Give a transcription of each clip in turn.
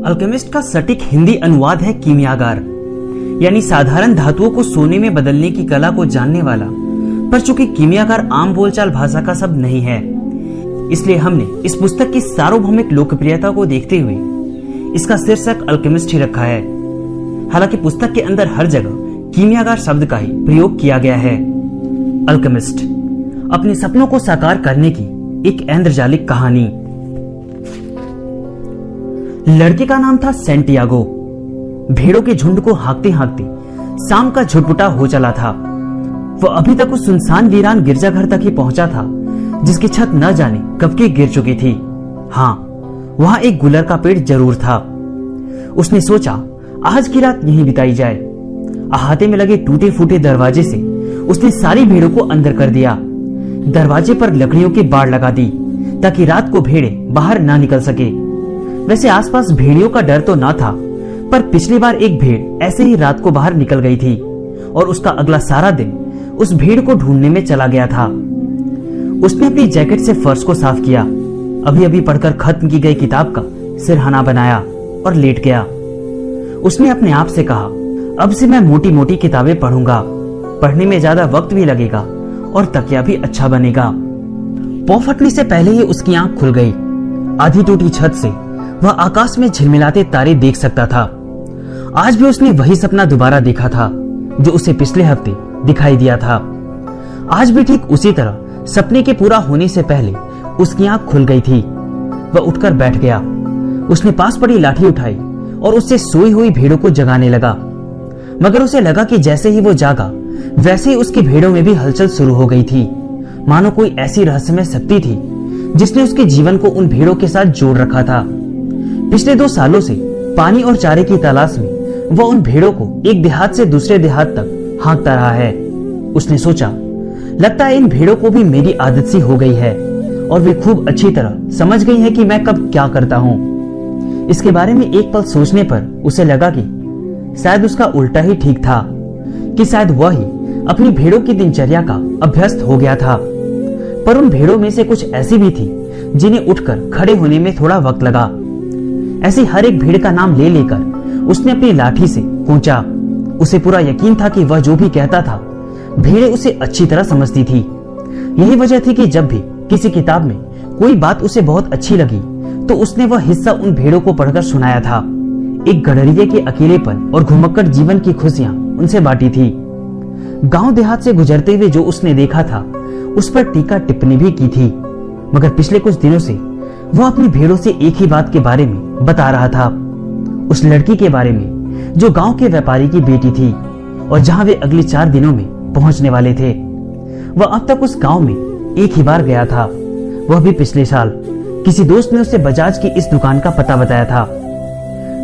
Alchemist का सटीक हिंदी अनुवाद है कीमियागार, यानी साधारण धातुओं को सोने में बदलने की कला को जानने वाला। पर चूंकि कीमियागार आम बोलचाल भाषा का शब्द नहीं है, इसलिए हमने इस पुस्तक की सार्वभौमिक लोकप्रियता को देखते हुए इसका शीर्षक अल्केमिस्ट ही रखा है। हालांकि पुस्तक के अंदर हर जगह कीमियागार शब्द का ही प्रयोग किया गया है। अल्केमिस्ट अपने सपनों को साकार करने की एक ऐन्द्रजालिक कहानी। लड़के का नाम था सेंटियागो। भेड़ों के झुंड को हाँकते हाँकते शाम का झुटपुटा हो चला था। वह अभी तक उस सुनसान वीरान गिरजाघर तक ही पहुंचा था जिसकी छत न जाने कब की गिर चुकी थी। हाँ, वहां एक गुलर का पेड़ जरूर था। उसने सोचा आज की रात यहीं बिताई जाए। अहाते में लगे टूटे फूटे दरवाजे से उसने सारी भेड़ों को अंदर कर दिया। दरवाजे पर लकड़ियों की बाड़ लगा दी ताकि रात को भेड़े बाहर ना निकल सके। वैसे आसपास भेड़ियों का डर तो ना था, पर पिछली बार एक भेड़ ऐसे ही रात को बाहर निकल गई थी और उसका अगला सारा दिन उस भेड़ को ढूंढने में चला गया था। उसने अपनी जैकेट से फर्श को साफ किया, अभी अभी पढ़कर खत्म की गई किताब का सिरहाना बनाया और लेट गया। उसने अपने आप से कहा, अब से मैं मोटी मोटी किताबें पढ़ूंगा। पढ़ने में ज्यादा वक्त भी लगेगा और तकिया भी अच्छा बनेगा। पौ फटने से ही उसकी आंख खुल गई। आधी टूटी छत से वह आकाश में झिलमिलाते तारे देख सकता था। आज भी उसने वही सपना दोबारा देखा था जो उसे पिछले हफ्ते दिखाई दिया था। आज भी ठीक उसी तरह सपने के पूरा होने से पहले उसकी आंख खुल गई थी। वह उठकर बैठ गया। उसने पास पड़ी लाठी उठाई और उससे सोई हुई भेड़ों को जगाने लगा। मगर उसे लगा कि जैसे ही वो जागा वैसे ही उसकी भेड़ों में भी हलचल शुरू हो गई थी। मानो कोई ऐसी रहस्यमय शक्ति थी जिसने उसके जीवन को उन भेड़ों के साथ जोड़ रखा था। पिछले 2 सालों से पानी और चारे की तलाश में वह उन भेड़ों को एक देहात से दूसरे देहात तक हाँकता रहा है। उसने सोचा, लगता है इन भेड़ों को भी मेरी आदत सी हो गई है और वे खूब अच्छी तरह समझ गई हैं कि मैं कब क्या करता हूँ। इसके बारे में एक पल सोचने पर उसे लगा कि शायद उसका उल्टा ही ठीक था, कि शायद वह ही अपनी भेड़ों की दिनचर्या का अभ्यस्त हो गया था। पर उन भेड़ों में से कुछ ऐसी भी थी जिन्हें उठकर खड़े होने में थोड़ा वक्त लगा। ऐसी हर एक भेड़ का नाम ले लेकर उसने अपनी लाठी से कूचा। उसे पूरा यकीन था कि वह जो भी कहता था भेड़ें उसे अच्छी तरह समझती थी। यही वजह थी कि जब भी किसी किताब में कोई बात उसे बहुत अच्छी लगी तो उसने वह हिस्सा उन भेड़ों को पढ़कर सुनाया था। एक गडरिये के अकेलेपन और घुमक्कड़ जीवन की खुशियां उनसे बांटी थी। गांव देहात से गुजरते हुए जो उसने देखा था उस पर टीका टिप्पणी भी की थी। मगर पिछले कुछ दिनों से वह अपनी भेड़ों से एक ही बात के बारे में बता रहा था, उस लड़की के बारे में जो गांव के व्यापारी की बेटी थी और जहां वे अगले 4 दिनों में पहुंचने वाले थे। वह अब तक उस गांव में एक ही बार गया था, वह भी पिछले साल। किसी दोस्त ने उसे बजाज की इस दुकान का पता बताया था।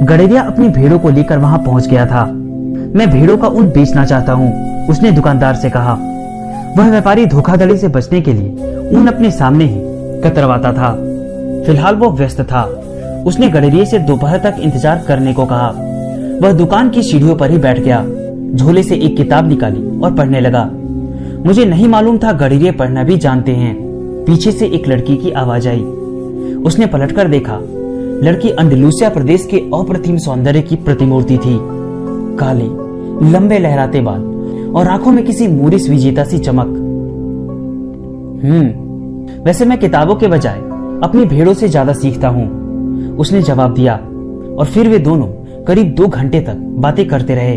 गडरिया अपनी भेड़ों को लेकर वहां पहुंच गया था। मैं भेड़ों का ऊन बेचना चाहता हूं, उसने दुकानदार से कहा। वह व्यापारी धोखाधड़ी से बचने के लिए ऊन अपने सामने ही कतरवाता था। फिलहाल वो व्यस्त था। उसने गडरिये से दोपहर तक इंतजार करने को कहा। वह दुकान की सीढ़ियों पर ही बैठ गया, झोले से एक किताब निकाली और पढ़ने लगा। मुझे नहीं मालूम था गडरिये पढ़ना भी जानते हैं। पीछे से एक लड़की की आवाज आई। उसने पलटकर देखा। लड़की अंडलूसिया प्रदेश के अप्रतिम सौंदर्य की प्रतिमूर्ति थी। काले लंबे लहराते बाल और आंखों में किसी मूरिस विजेता सी चमक। वैसे मैं किताबों के बजाय अपनी भेड़ों से ज्यादा सीखता हूँ, उसने जवाब दिया। और फिर वे दोनों करीब 2 घंटे तक बातें करते रहे।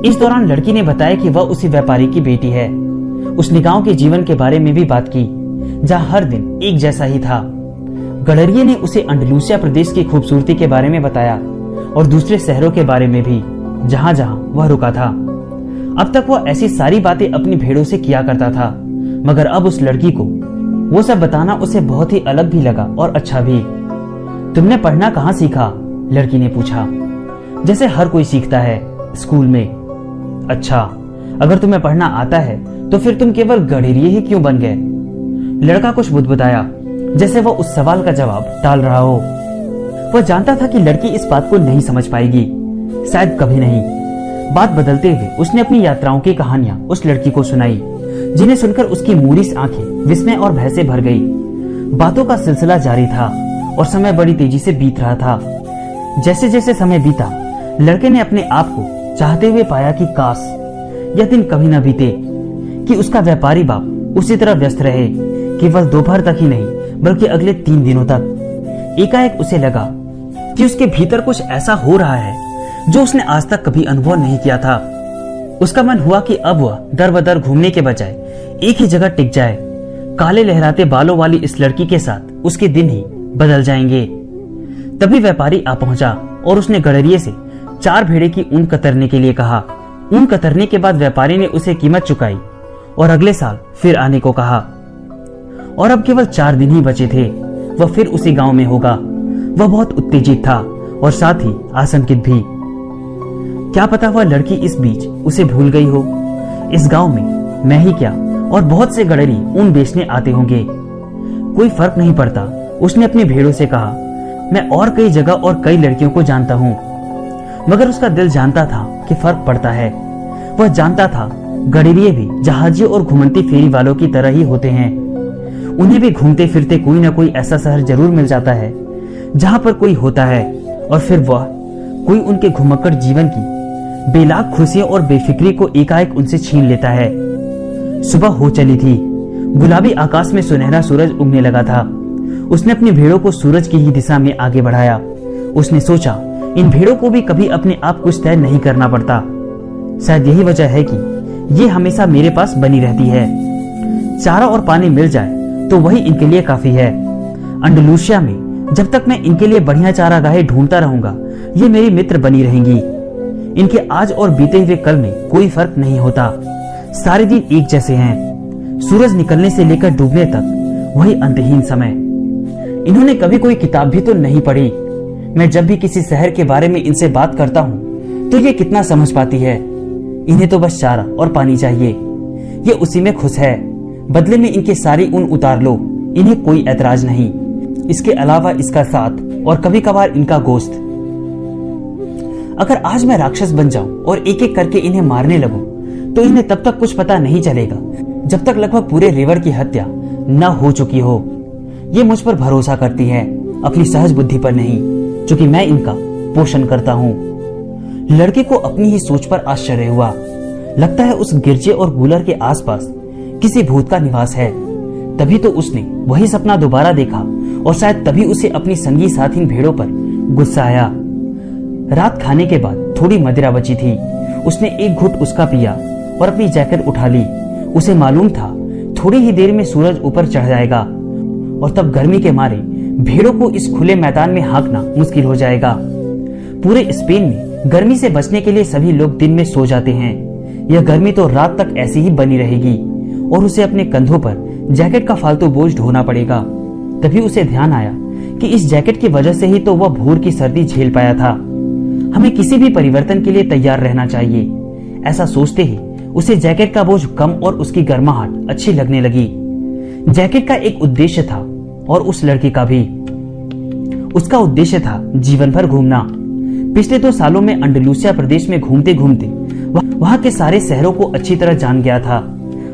इस दौरान लड़की ने बताया कि वह उसी व्यापारी की बेटी है। उसने गांव के जीवन के बारे में भी बात की जहां हर दिन एक जैसा ही था। गडरिये ने उसे अंडलूसिया प्रदेश की खूबसूरती के बारे में बताया और दूसरे शहरों के बारे में भी जहां जहां वह रुका था। अब तक वह ऐसी सारी बातें अपनी भेड़ों से किया करता था, मगर अब उस लड़की को वो सब बताना उसे बहुत ही अलग भी लगा और अच्छा भी। तुमने पढ़ना कहाँ सीखा? लड़की ने पूछा। जैसे हर कोई सीखता है, स्कूल में। अच्छा, अगर तुम्हें पढ़ना आता है तो फिर तुम केवल गडरिये ही क्यों बन गए? लड़का कुछ बुदबुदाया, जैसे वह उस सवाल का जवाब टाल रहा हो। वह जानता था कि लड़की इस बात को नहीं समझ पाएगी, शायद कभी नहीं। बात बदलते हुए उसने अपनी यात्राओं की कहानियां उस लड़की को सुनाई, जिन्हें सुनकर उसकी मूरिस आंखें विस्मय और भय से भर गई। बातों का सिलसिला जारी था और समय बड़ी तेजी से बीत रहा था। जैसे जैसे समय बीता, लड़के ने अपने आप को चाहते हुए पाया कि काश यह दिन कभी न बीते, कि उसका व्यापारी बाप उसी तरह व्यस्त रहे, केवल दोपहर तक ही नहीं बल्कि अगले 3 दिनों तक। एकाएक उसे लगा कि उसके भीतर कुछ ऐसा हो रहा है जो उसने आज तक कभी अनुभव नहीं किया था। उसका मन हुआ कि अब वह दर बदर घूमने के बजाय एक ही जगह टिक जाए। काले लहराते बालों वाली इस लड़की के साथ उसके दिन ही बदल जाएंगे। तभी व्यापारी आ पहुंचा और उसने गडरिये से 4 भेड़े की ऊन कतरने के लिए कहा। ऊन कतरने के बाद व्यापारी ने उसे कीमत चुकाई और अगले साल फिर आने को कहा। और अब केवल 4 दिन ही बचे थे, वह फिर उसी गांव में होगा। वह बहुत उत्तेजित था और साथ ही आशंकित भी। क्या पता वह लड़की इस बीच उसे भूल गई हो। इस गांव में मैं ही क्या और बहुत से गडरी ऊन बेचने आते होंगे, कोई फर्क नहीं पड़ता। उसने अपने भेड़ों से कहा, मैं और कई जगह और कई लड़कियों को जानता हूं। मगर उसका दिल जानता था कि फर्क पड़ता है। वह जानता था गडरिये भी जहाजी और घुमंती फेरी वालों की तरह ही होते हैं। उन्हें भी घूमते फिरते कोई ना कोई ऐसा शहर जरूर मिल जाता है जहां पर कोई होता है, और फिर वह कोई उनके घुमक्कड़ जीवन की बेलाग खुशियों और बेफिक्री को एकाएक उनसे छीन लेता है। सुबह हो चली थी। गुलाबी आकाश में सुनहरा सूरज उगने लगा था। उसने अपनी भेड़ों को सूरज की ही दिशा में आगे बढ़ाया। उसने सोचा, इन भेड़ों को भी कभी अपने आप कुछ तय नहीं करना पड़ता। शायद यही वजह है कि ये हमेशा मेरे पास बनी रहती है। चारा और पानी मिल जाए तो वही इनके लिए काफी है। अंडलूसिया में जब तक मैं इनके लिए बढ़िया चारागाहें ढूंढता रहूंगा, ये मेरी मित्र बनी रहेंगी। इनके आज और बीते हुए कल में कोई फर्क नहीं होता। सारे दिन एक जैसे हैं, सूरज निकलने से लेकर डूबने तक वही अंतहीन समय। इन्होंने कभी कोई किताब भी तो नहीं पढ़ी। मैं जब भी किसी शहर के बारे में इनसे बात करता हूँ तो ये कितना समझ पाती है। इन्हें तो बस चारा और पानी चाहिए, ये उसी में खुश है। बदले में इनके सारी ऊन उतार लो, इन्हें कोई ऐतराज नहीं। इसके अलावा इसका साथ और कभी कभार इनका गोश्त। अगर आज मैं राक्षस बन जाऊं और एक एक करके इन्हें मारने लगूं, तो इन्हें तब तक कुछ पता नहीं चलेगा जब तक लगभग पूरे रिवर की हत्या न हो चुकी हो। ये मुझ पर भरोसा करती है, अपनी सहज बुद्धि पर नहीं, क्योंकि मैं इनका पोषण करता हूँ। लड़के को अपनी ही सोच पर आश्चर्य हुआ। लगता है उस गिरजे और गूलर के आसपास किसी भूत का निवास है। तभी तो उसने वही सपना दोबारा देखा और शायद तभी उसे अपनी संगी साथी भेड़ों पर गुस्सा आया। रात खाने के बाद थोड़ी मदिरा बची थी। उसने एक घुट उसका पिया और अपनी जैकेट उठा ली। उसे मालूम था थोड़ी ही देर में सूरज ऊपर चढ़ जाएगा और तब गर्मी के मारे भेड़ों को इस खुले मैदान में हाँकना मुश्किल हो जाएगा। पूरे स्पेन में गर्मी से बचने के लिए सभी लोग दिन में सो जाते हैं। यह गर्मी तो रात तक ऐसी ही बनी रहेगी और उसे अपने कंधों पर जैकेट का फालतू बोझ ढोना पड़ेगा। तभी उसे ध्यान आया कि इस जैकेट की वजह से ही तो वह भोर की सर्दी झेल पाया था। हमें किसी भी परिवर्तन के लिए तैयार रहना चाहिए। ऐसा सोचते ही उसे जैकेट का बोझ कम और उसकी गर्माहट अच्छी लगने लगी। जैकेट का एक उद्देश्य था और उस लड़की का भी। उसका उद्देश्य था जीवन भर घूमना। पिछले 2 सालों में अंडलूसिया प्रदेश में घूमते घूमते वहां के सारे शहरों को अच्छी तरह जान गया था।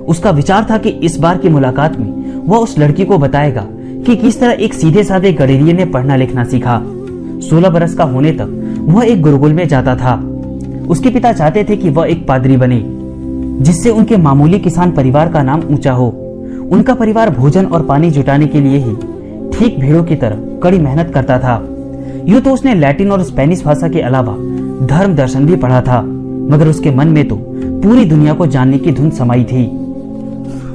उसका विचार था कि इस बार की मुलाकात में वह उस लड़की को बताएगा कि किस तरह एक सीधे साधे गडरिये ने पढ़ना लिखना सीखा। 16 बरस का होने तक वह एक गुरुकुल में जाता था। उसके पिता चाहते थे कि वह एक पादरी बने, जिससे उनके मामूली किसान परिवार का नाम ऊंचा हो। उनका परिवार भोजन और पानी जुटाने के लिए ही ठीक भेड़ों की तरह कड़ी मेहनत करता था। यूं तो उसने लैटिन और स्पेनिश भाषा के अलावा धर्म दर्शन भी पढ़ा था, मगर उसके मन में तो पूरी दुनिया को जानने की धुन समाई थी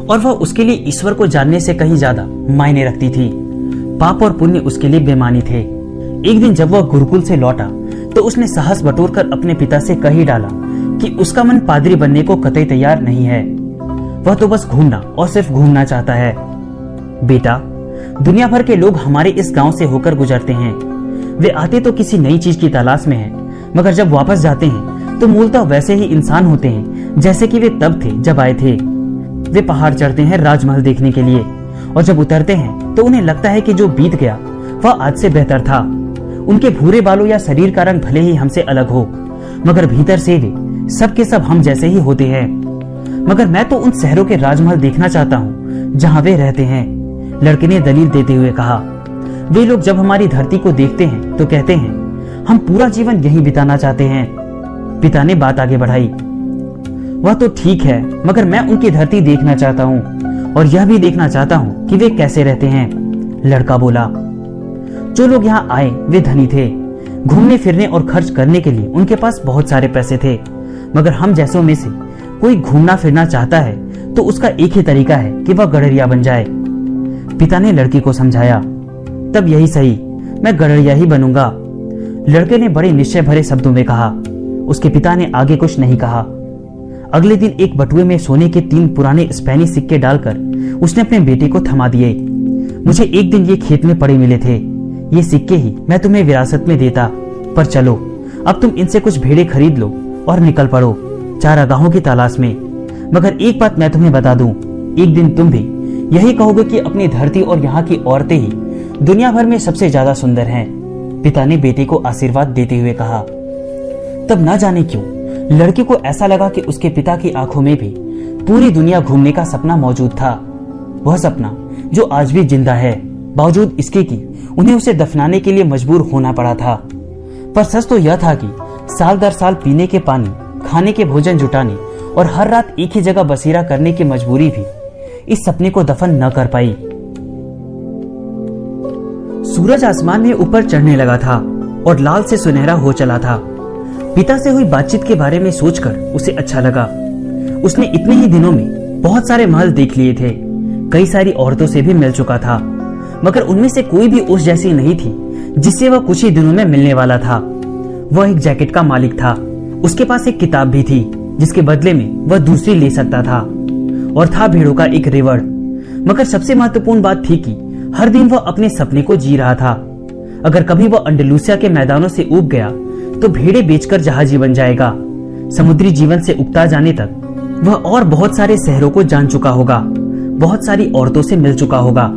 और वह उसके लिए ईश्वर को जानने से कहीं ज्यादा मायने रखती थी। पाप और पुण्य उसके लिए बेमानी थे। एक दिन जब वह गुरुकुल से लौटा तो उसने साहस बटोरकर अपने पिता से कह ही डाला कि उसका मन पादरी बनने को कतई तैयार नहीं है। वह तो बस घूमना और सिर्फ घूमना चाहता है। बेटा, दुनिया भर के लोग हमारे इस गांव से होकर गुजरते हैं। वे आते तो किसी नई चीज की तलाश में हैं, मगर जब वापस जाते हैं तो मूलतः वैसे ही इंसान होते हैं जैसे कि वे तब थे जब आए थे। वे पहाड़ चढ़ते हैं राजमहल देखने के लिए, और जब उतरते हैं तो उन्हें लगता है कि जो बीत गया वह आज से बेहतर था। उनके भूरे बालों या शरीर का रंग भले ही हमसे अलग हो, मगर भीतर से वे सब के सब हम जैसे ही होते हैं। मगर मैं तो उन शहरों के राजमहल देखना चाहता हूँ जहाँ वे रहते हैं, लड़के ने दलील देते हुए कहा। वे लोग जब हमारी धरती को देखते हैं तो कहते हैं हम पूरा जीवन यहीं बिताना चाहते हैं। पिता ने बात आगे बढ़ाई। वह तो ठीक है, मगर मैं उनकी धरती देखना चाहता हूँ और यह भी देखना चाहता हूँ कि वे कैसे रहते हैं, लड़का बोला। जो लोग यहाँ आए वे धनी थे। घूमने फिरने और खर्च करने के लिए उनके पास बहुत सारे पैसे थे, मगर हम जैसों में से कोई घूमना फिरना चाहता है तो उसका एक ही तरीका है कि वह गडरिया बन जाए। पिता ने लड़की को समझाया। तब यही सही, मैं गडरिया ही बनूंगा, लड़के ने बड़े निश्चय भरे शब्दों में कहा। उसके पिता ने आगे कुछ नहीं कहा। अगले दिन एक बटुए में सोने के 3 पुराने स्पेनिश सिक्के डालकर उसने अपने बेटे को थमा दिए। मुझे एक दिन ये खेत में पड़े मिले थे, ये सिक्के ही मैं तुम्हें विरासत में देता, पर चलो अब तुम इनसे कुछ भेड़ें खरीद लो और निकल पड़ो चारागाहों की तलाश में। मगर एक बात मैं तुम्हें बता दूं, एक दिन तुम भी यही कहोगे कि अपनी धरती और यहाँ की औरतें ही दुनिया भर में सबसे ज्यादा सुंदर हैं। पिता ने बेटे को आशीर्वाद देते हुए कहा। तब ना जाने क्यों लड़के को ऐसा लगा कि उसके पिता की आंखों में भी पूरी दुनिया घूमने का सपना मौजूद था। वह सपना जो आज भी जिंदा है, बावजूद इसके कि उन्हें उसे दफनाने के लिए मजबूर होना पड़ा था। पर सच तो यह था कि साल दर साल पीने के पानी, खाने के भोजन जुटाने और हर रात एक ही जगह बसेरा करने की मजबूरी भी इस सपने को दफन न कर पाई। सूरज आसमान में ऊपर चढ़ने लगा था और लाल से सुनहरा हो चला था। पिता से हुई बातचीत के बारे में सोचकर उसे अच्छा लगा। उसने इतने ही दिनों में बहुत सारे महल देख लिए थे, कई सारी औरतों से भी मिल चुका था, मगर उनमें से कोई भी उस जैसी नहीं थी जिससे वह कुछ ही दिनों में मिलने वाला था। वह एक जैकेट का मालिक था। उसके पास एक किताब भी थी जिसके बदले में वह दूसरी ले सकता था, और था भेड़ों का एक रेवड़। मगर सबसे महत्वपूर्ण बात थी कि हर दिन वह अपने सपने को जी रहा था। अगर कभी वह अंडलूसिया के मैदानों से ऊब गया तो भेड़ें बेचकर जहाजी बन जाएगा। समुद्री जीवन से उकता जाने तक वह और बहुत सारे शहरों को जान चुका होगा, बहुत सारी औरतों से मिल चुका होगा।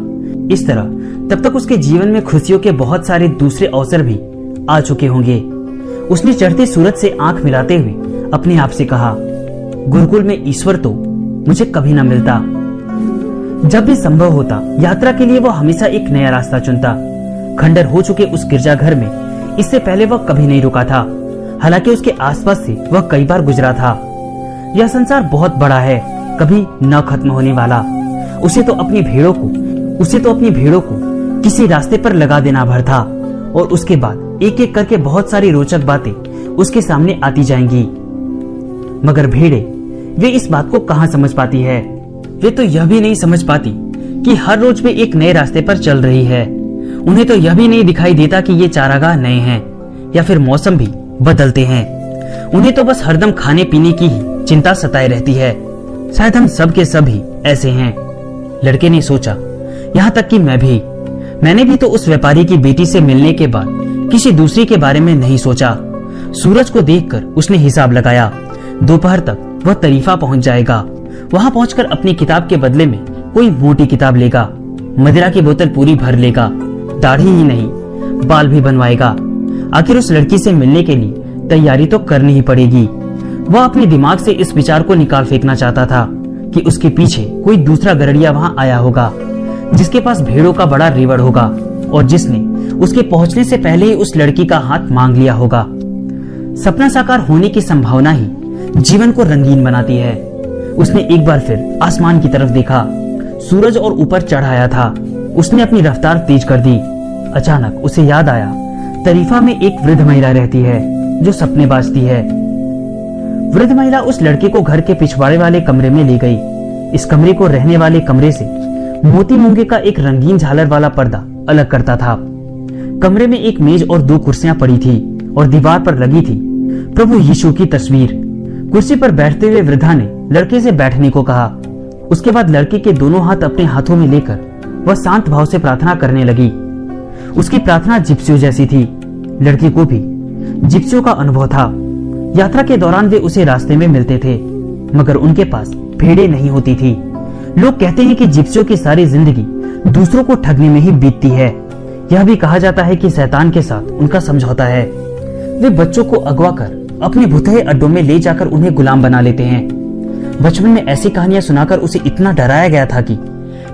इस तरह तब तक उसके जीवन में खुशियों के बहुत सारे दूसरे अवसर भी आ चुके होंगे। उसने चढ़ते सूरज से आंख मिलाते हुए अपने आप से कहा, गुरुकुल में ईश्वर तो मुझे कभी न मिलता। जब भी संभव होता यात्रा के लिए वह हमेशा एक नया रास्ता चुनता। खंडर हो चुके उस गिरजाघर में इससे पहले वह कभी नहीं रुका था, हालांकि उसके आसपास से वह कई बार गुजरा था। यह संसार बहुत बड़ा है, कभी न खत्म होने वाला। उसे तो अपनी भेड़ों को किसी रास्ते पर लगा देना भर था, और उसके बाद एक एक करके बहुत सारी रोचक बातें उसके सामने आती जाएंगी। मगर भेड़ें वे इस बात को कहां समझ पाती है। वे तो यह भी नहीं समझ पाती कि हर रोज वे एक नए रास्ते पर चल रही है। उन्हें तो यह भी नहीं दिखाई देता कि ये चारागाह नए हैं या फिर मौसम भी बदलते हैं। उन्हें तो बस हरदम खाने पीने की ही चिंता सताए रहती है। शायद हम सब के सब ही ऐसे हैं, लड़के ने सोचा। यहाँ तक कि मैंने भी तो उस व्यापारी की बेटी से मिलने के बाद किसी दूसरी के बारे में नहीं सोचा। सूरज को देखकर उसने हिसाब लगाया, दोपहर तक वह तरीफा पहुंच जाएगा। वहां पहुंचकर अपनी किताब के बदले में कोई मोटी किताब लेगा, मदिरा की बोतल पूरी भर लेगा, दाढ़ी ही नहीं बाल भी बनवाएगा। आखिर उस लड़की से मिलने के लिए तैयारी तो करनी ही पड़ेगी। वह अपने दिमाग से इस विचार को निकाल फेंकना चाहता था कि उसके पीछे कोई दूसरा गरड़िया वहां आया होगा, जिसके पास भेड़ों का बड़ा रेवड़ होगा और जिसने उसके पहुंचने से पहले ही उस लड़की का हाथ मांग लिया होगा। सपना साकार होने की संभावना ही जीवन को रंगीन बनाती है। उसने एक बार फिर आसमान की तरफ देखा। सूरज और ऊपर चढ़ आया था। उसने अपनी रफ्तार तेज कर दी। अचानक उसे याद आया, तरीफा में एक वृद्ध महिला रहती है जो सपने बाजती है। वृद्ध महिला उस लड़के को घर के पिछवाड़े वाले कमरे में ले गई। इस कमरे को रहने वाले कमरे से मोती मूंगे का एक रंगीन झालर वाला पर्दा अलग करता था। कमरे में एक मेज और 2 कुर्सियां पड़ी थी और दीवार पर लगी थी प्रभु यीशु की तस्वीर। कुर्सी पर बैठते हुए वृद्धा ने लड़के से बैठने को कहा। उसके बाद लड़के के दोनों हाथ अपने हाथों में लेकर वह शांत भाव से प्रार्थना करने लगी। उसकी प्रार्थना जिप्सियों जैसी थी। लड़के को भी जिप्सियों का अनुभव था। यात्रा के दौरान वे उसे रास्ते में मिलते थे, मगर उनके पास भेड़ें नहीं होती थी। लोग कहते हैं कि जिप्सियों की सारी जिंदगी दूसरों को ठगने में ही बीतती है। यह भी कहा जाता है कि शैतान के साथ उनका समझौता है। वे बच्चों को अगवा कर अपने भुतहे अड्डों में ले जाकर उन्हें गुलाम बना लेते हैं। बचपन में ऐसी कहानियां सुनाकर उसे इतना डराया गया था कि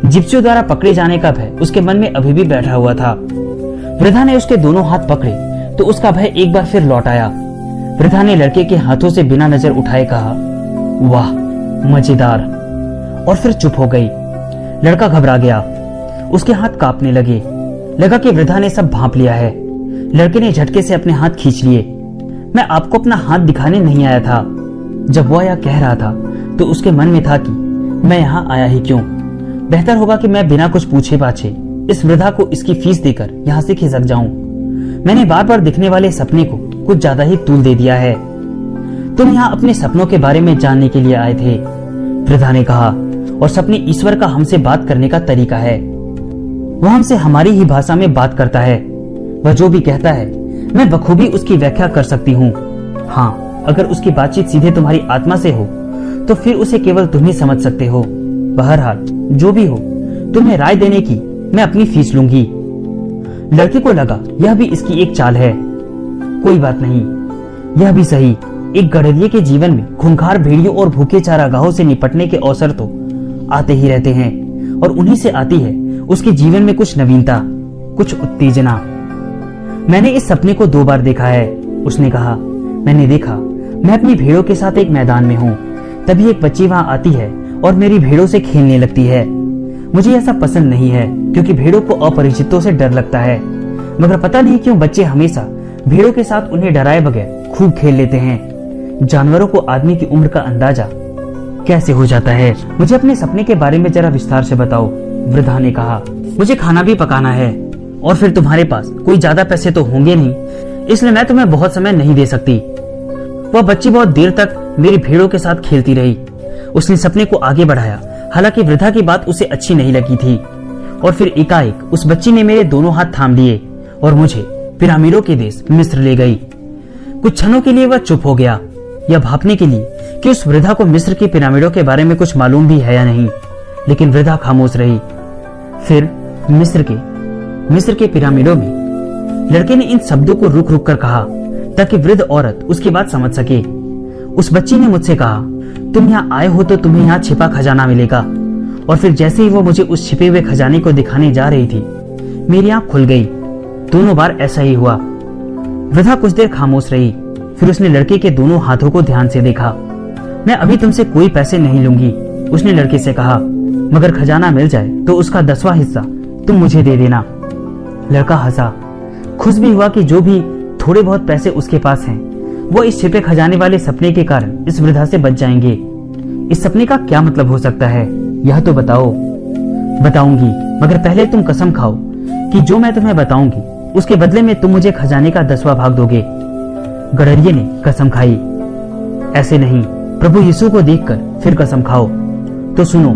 जिप्सियों द्वारा पकड़े जाने का भय उसके मन में अभी भी बैठा हुआ था। वृद्धा ने उसके दोनों हाथ पकड़े, तो उसका भय एक बार फिर लौट आया। वृद्धा ने लड़के के हाथों से बिना नजर उठाए कहा, वाह मजेदार, और फिर चुप हो गई। लड़का घबरा गया, उसके हाथ कांपने लगे। लगा कि वृद्धा ने सब भांप लिया है। लड़के ने झटके से अपने हाथ खींच लिए। मैं आपको अपना हाथ दिखाने नहीं आया था। जब वह यह कह रहा था तो उसके मन में था कि मैं यहाँ आया ही क्यों। बेहतर होगा कि मैं बिना कुछ पूछे पाछे इस वृद्धा को इसकी फीस देकर यहाँ से खिसक जाऊं। मैंने बार बार दिखने वाले सपने को कुछ ज्यादा ही तूल दे दिया है। तुम यहाँ अपने सपनों के बारे में जानने के लिए आए थे, वृद्धा ने कहा, और सपने ईश्वर का हमसे बात करने का तरीका है। वह हमसे हमारी ही भाषा में बात करता है। वह जो भी कहता है मैं बखूबी उसकी व्याख्या कर सकती हूँ। हाँ, अगर उसकी बातचीत सीधे तुम्हारी आत्मा से हो तो फिर उसे केवल तुम ही समझ सकते हो। बहरहाल जो भी हो, तुम्हें राय देने की मैं अपनी फीस लूंगी। लड़के को लगा यह भी इसकी एक चाल है। कोई बात नहीं, यह भी सही। एक गड़रिये के जीवन में खूंखार भेड़ियों और भूखे चारागाहों से निपटने के अवसर तो आते ही रहते हैं, और उन्हीं से आती है उसके जीवन में कुछ नवीनता, कुछ उत्तेजना। मैंने इस सपने को 2 बार देखा है, उसने कहा। मैंने देखा मैं अपनी भेड़ों के साथ एक मैदान में हूँ, तभी एक बच्ची वहां आती है और मेरी भेड़ों से खेलने लगती है। मुझे ऐसा पसंद नहीं है क्योंकि भेड़ों को अपरिचितों से डर लगता है, मगर पता नहीं क्यों बच्चे हमेशा भेड़ों के साथ उन्हें डराए बगैर खूब खेल लेते हैं। जानवरों को आदमी की उम्र का अंदाजा कैसे हो जाता है। मुझे अपने सपने के बारे में जरा विस्तार से बताओ, वृद्धा ने कहा। मुझे खाना भी पकाना है, और फिर तुम्हारे पास कोई ज्यादा पैसे तो होंगे नहीं, इसलिए मैं तुम्हें बहुत समय नहीं दे सकती। वह बच्ची बहुत देर तक मेरी भेड़ों के साथ खेलती रही। उसने सपने को आगे बढ़ाया, हालांकि वृद्धा की बात उसे अच्छी नहीं लगी थी। और फिर एकाएक उस बच्ची ने मेरे दोनों हाथ थाम लिए और मुझे पिरामिडों के देश मिस्र ले गई। कुछ क्षणों के लिए वह चुप हो गया, यह भापने के लिए कि उस वृद्धा को मिस्र की पिरामिडों के बारे में कुछ मालूम भी है या नहीं। लेकिन वृद्धा खामोश रही। फिर मिस्र के पिरामिडों में लड़के ने इन शब्दों को रुक रुक कर कहा ताकि वृद्ध औरत उसकी बात समझ सके। उस बच्ची ने मुझसे कहा, तुम यहाँ आए हो तो तुम्हें यहाँ छिपा खजाना मिलेगा। और फिर जैसे ही वो मुझे उस छिपे हुए खजाने को दिखाने जा रही थी, मेरी आंख खुल गई। दोनों बार ऐसा ही हुआ। वृद्धा कुछ देर खामोश रही, फिर उसने लड़के के दोनों हाथों को ध्यान से देखा। मैं अभी तुमसे कोई पैसे नहीं लूंगी, उसने लड़के से कहा, मगर खजाना मिल जाए तो उसका 10वां हिस्सा तुम मुझे दे देना। लड़का हंसा, खुश भी हुआ कि जो भी थोड़े बहुत पैसे उसके पास हैं, वो इस छिपे खजाने वाले सपने के कारण इस वृद्धा से बच जाएंगे। इस सपने का क्या मतलब हो सकता है, यह तो बताओ। बताऊंगी, मगर पहले तुम कसम खाओ कि जो मैं तुम्हें बताऊंगी उसके बदले में तुम मुझे खजाने का 10वां भाग दोगे। गड़रिये ने कसम खाई। ऐसे नहीं, प्रभु यीशु को देखकर फिर कसम खाओ। तो सुनो,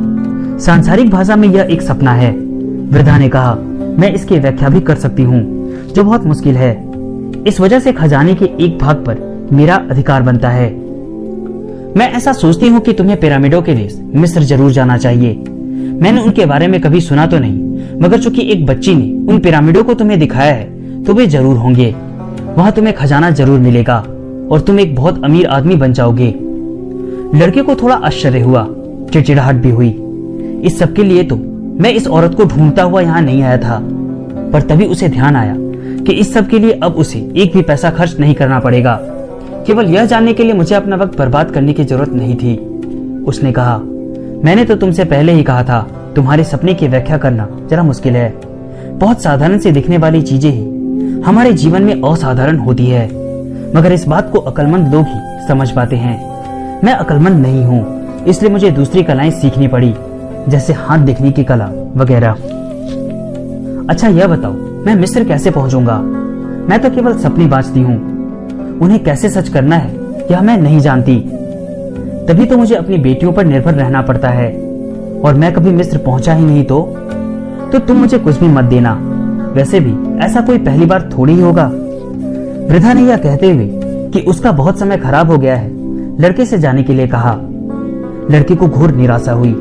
सांसारिक भाषा में यह एक सपना है, वृद्धा ने कहा। मैं इसकी व्याख्या भी कर सकती हूँ, जो बहुत मुश्किल है। इस वजह से खजाने के एक भाग पर मेरा अधिकार बनता है। मैं ऐसा सोचती हूँ कि तुम्हें पिरामिडों के देश मिस्र जरूर जाना चाहिए। मैंने उनके बारे में कभी सुना तो नहीं, मगर चूंकि एक बच्ची ने उन पिरामिडों को तुम्हें दिखाया है तो वे जरूर होंगे। वहां तुम्हें खजाना जरूर मिलेगा और तुम एक बहुत अमीर आदमी बन जाओगे। लड़के को थोड़ा आश्चर्य हुआ, चिड़चिड़ाहट भी हुई। इस सब के लिए तो मैं इस औरत को ढूंढता हुआ यहाँ नहीं आया था। पर तभी उसे ध्यान आया कि इस सब के लिए अब उसे एक भी पैसा खर्च नहीं करना पड़ेगा। केवल यह जानने के लिए मुझे अपना वक्त बर्बाद करने की जरूरत नहीं थी। उसने कहा, मैंने तो तुमसे पहले ही कहा था, तुम्हारे सपने की व्याख्या करना जरा मुश्किल है। बहुत साधारण से दिखने वाली चीजें ही हमारे जीवन में असाधारण होती है, मगर इस बात को अक्लमंद लोग ही समझ पाते हैं। मैं अक्लमंद नहीं हूँ, इसलिए मुझे दूसरी कलाएं सीखनी पड़ी, जैसे हाथ देखने की कला वगैरह। अच्छा यह बताओ, मैं मिस्र कैसे पहुंचूंगा? मैं तो केवल सपने बाजती हूँ, उन्हें कैसे सच करना है यह मैं नहीं जानती। तभी तो मुझे अपनी बेटियों पर निर्भर रहना पड़ता है, और मैं कभी मिस्र पहुंचा ही नहीं तो तुम मुझे कुछ भी मत देना। वैसे भी ऐसा कोई पहली बार थोड़ी ही होगा। वृद्धा ने यह कहते हुए कि उसका बहुत समय खराब हो गया है, लड़के से जाने के लिए कहा। लड़के को घोर निराशा हुई।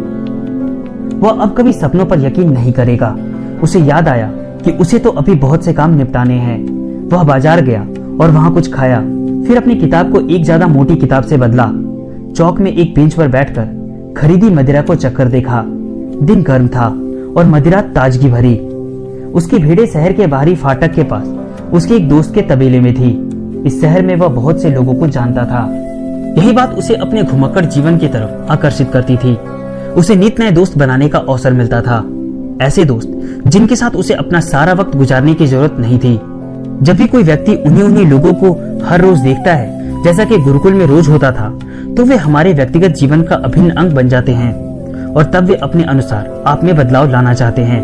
वह अब कभी सपनों पर यकीन नहीं करेगा। उसे याद आया कि उसे तो अभी बहुत से काम निपटाने हैं। वह बाजार गया और वहां कुछ खाया, फिर अपनी किताब को एक ज्यादा मोटी किताब से बदला। चौक में एक बेंच पर बैठकर खरीदी मदिरा को चक्कर देखा। दिन गर्म था और मदिरा ताजगी भरी। उसकी भेड़ें शहर के बाहरी फाटक के पास उसके एक दोस्त के तबेले में थी। इस शहर में वह बहुत से लोगों को जानता था। यही बात उसे अपने घुमक्कड़ जीवन की तरफ आकर्षित करती थी। उसे नित नए दोस्त बनाने का अवसर मिलता था, ऐसे दोस्त जिनके साथ उसे अपना सारा वक्त गुजारने की जरूरत नहीं थी। जब भी कोई व्यक्ति उन्हीं लोगों को हर रोज देखता है, जैसा कि गुरुकुल में रोज होता था, तो वे हमारे व्यक्तिगत जीवन का अभिन्न अंग बन जाते हैं और तब वे अपने अनुसार आप में बदलाव लाना चाहते हैं।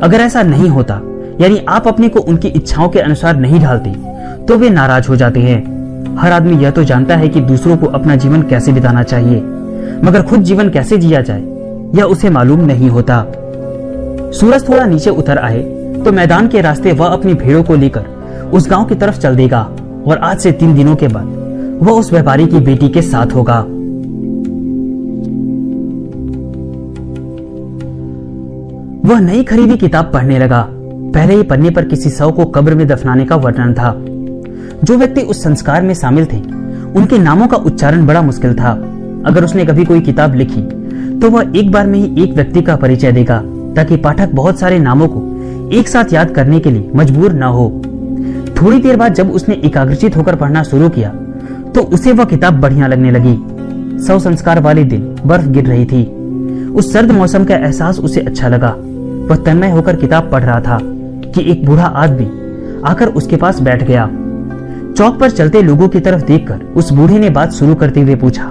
अगर ऐसा नहीं होता, यानी आप अपने को उनकी इच्छाओं के अनुसार नहीं ढालते, तो वे नाराज हो जाते हैं। हर आदमी यह तो जानता है कि दूसरों को अपना जीवन कैसे बिताना चाहिए, मगर खुद जीवन कैसे जिया जाए यह उसे मालूम नहीं होता। सूरज थोड़ा नीचे उतर आए तो मैदान के रास्ते वह अपनी भेड़ों को लेकर उस गांव की तरफ चल देगा और आज से 3 दिनों के बाद वह उस व्यापारी की बेटी के साथ होगा। वह नई खरीदी किताब पढ़ने लगा। पहले ही पन्ने पर किसी शव को कब्र में दफनाने का वर्णन था। जो व्यक्ति उस संस्कार में शामिल थे, उनके नामों का उच्चारण बड़ा मुश्किल था। अगर उसने कभी कोई किताब लिखी तो वह एक बार में ही एक व्यक्ति का परिचय देगा, ताकि पाठक बहुत सारे नामों को एक साथ याद करने के लिए मजबूर न हो। थोड़ी देर बाद जब उसने एकाग्रचित होकर पढ़ना शुरू किया तो उसे वह किताब बढ़िया लगने लगी। शव संस्कार वाले दिन बर्फ गिर रही थी। उस सर्द मौसम का एहसास उसे अच्छा लगा। वह तन्मय होकर किताब पढ़ रहा था कि एक बूढ़ा आदमी आकर उसके पास बैठ गया। चौक पर चलते लोगों की तरफ देखकर उस बूढ़े ने बात शुरू करते हुए पूछा,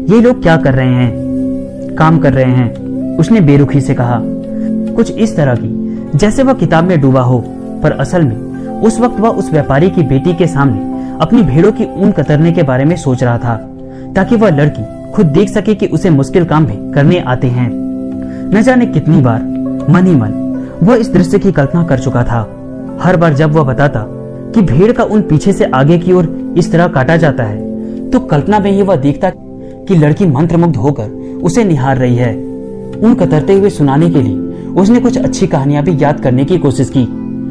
ये लोग क्या कर रहे हैं? काम कर रहे हैं, उसने बेरुखी से कहा, कुछ इस तरह की जैसे वह किताब में डूबा हो। पर असल में उस वक्त वह उस व्यापारी की बेटी के सामने अपनी भेड़ों की ऊन कतरने के बारे में सोच रहा था, ताकि वह लड़की खुद देख सके कि उसे मुश्किल काम भी करने आते हैं। न जाने कितनी बार मन ही मन वह इस दृश्य की कल्पना कर चुका था। हर बार जब वह बताता कि भेड़ का ऊन पीछे से आगे की ओर इस तरह काटा जाता है, तो कल्पना में ही वह देखता कि लड़की मंत्रमुग्ध होकर उसे निहार रही है। ऊन कतरते हुए सुनाने के लिए उसने कुछ अच्छी कहानियां भी याद करने की कोशिश की।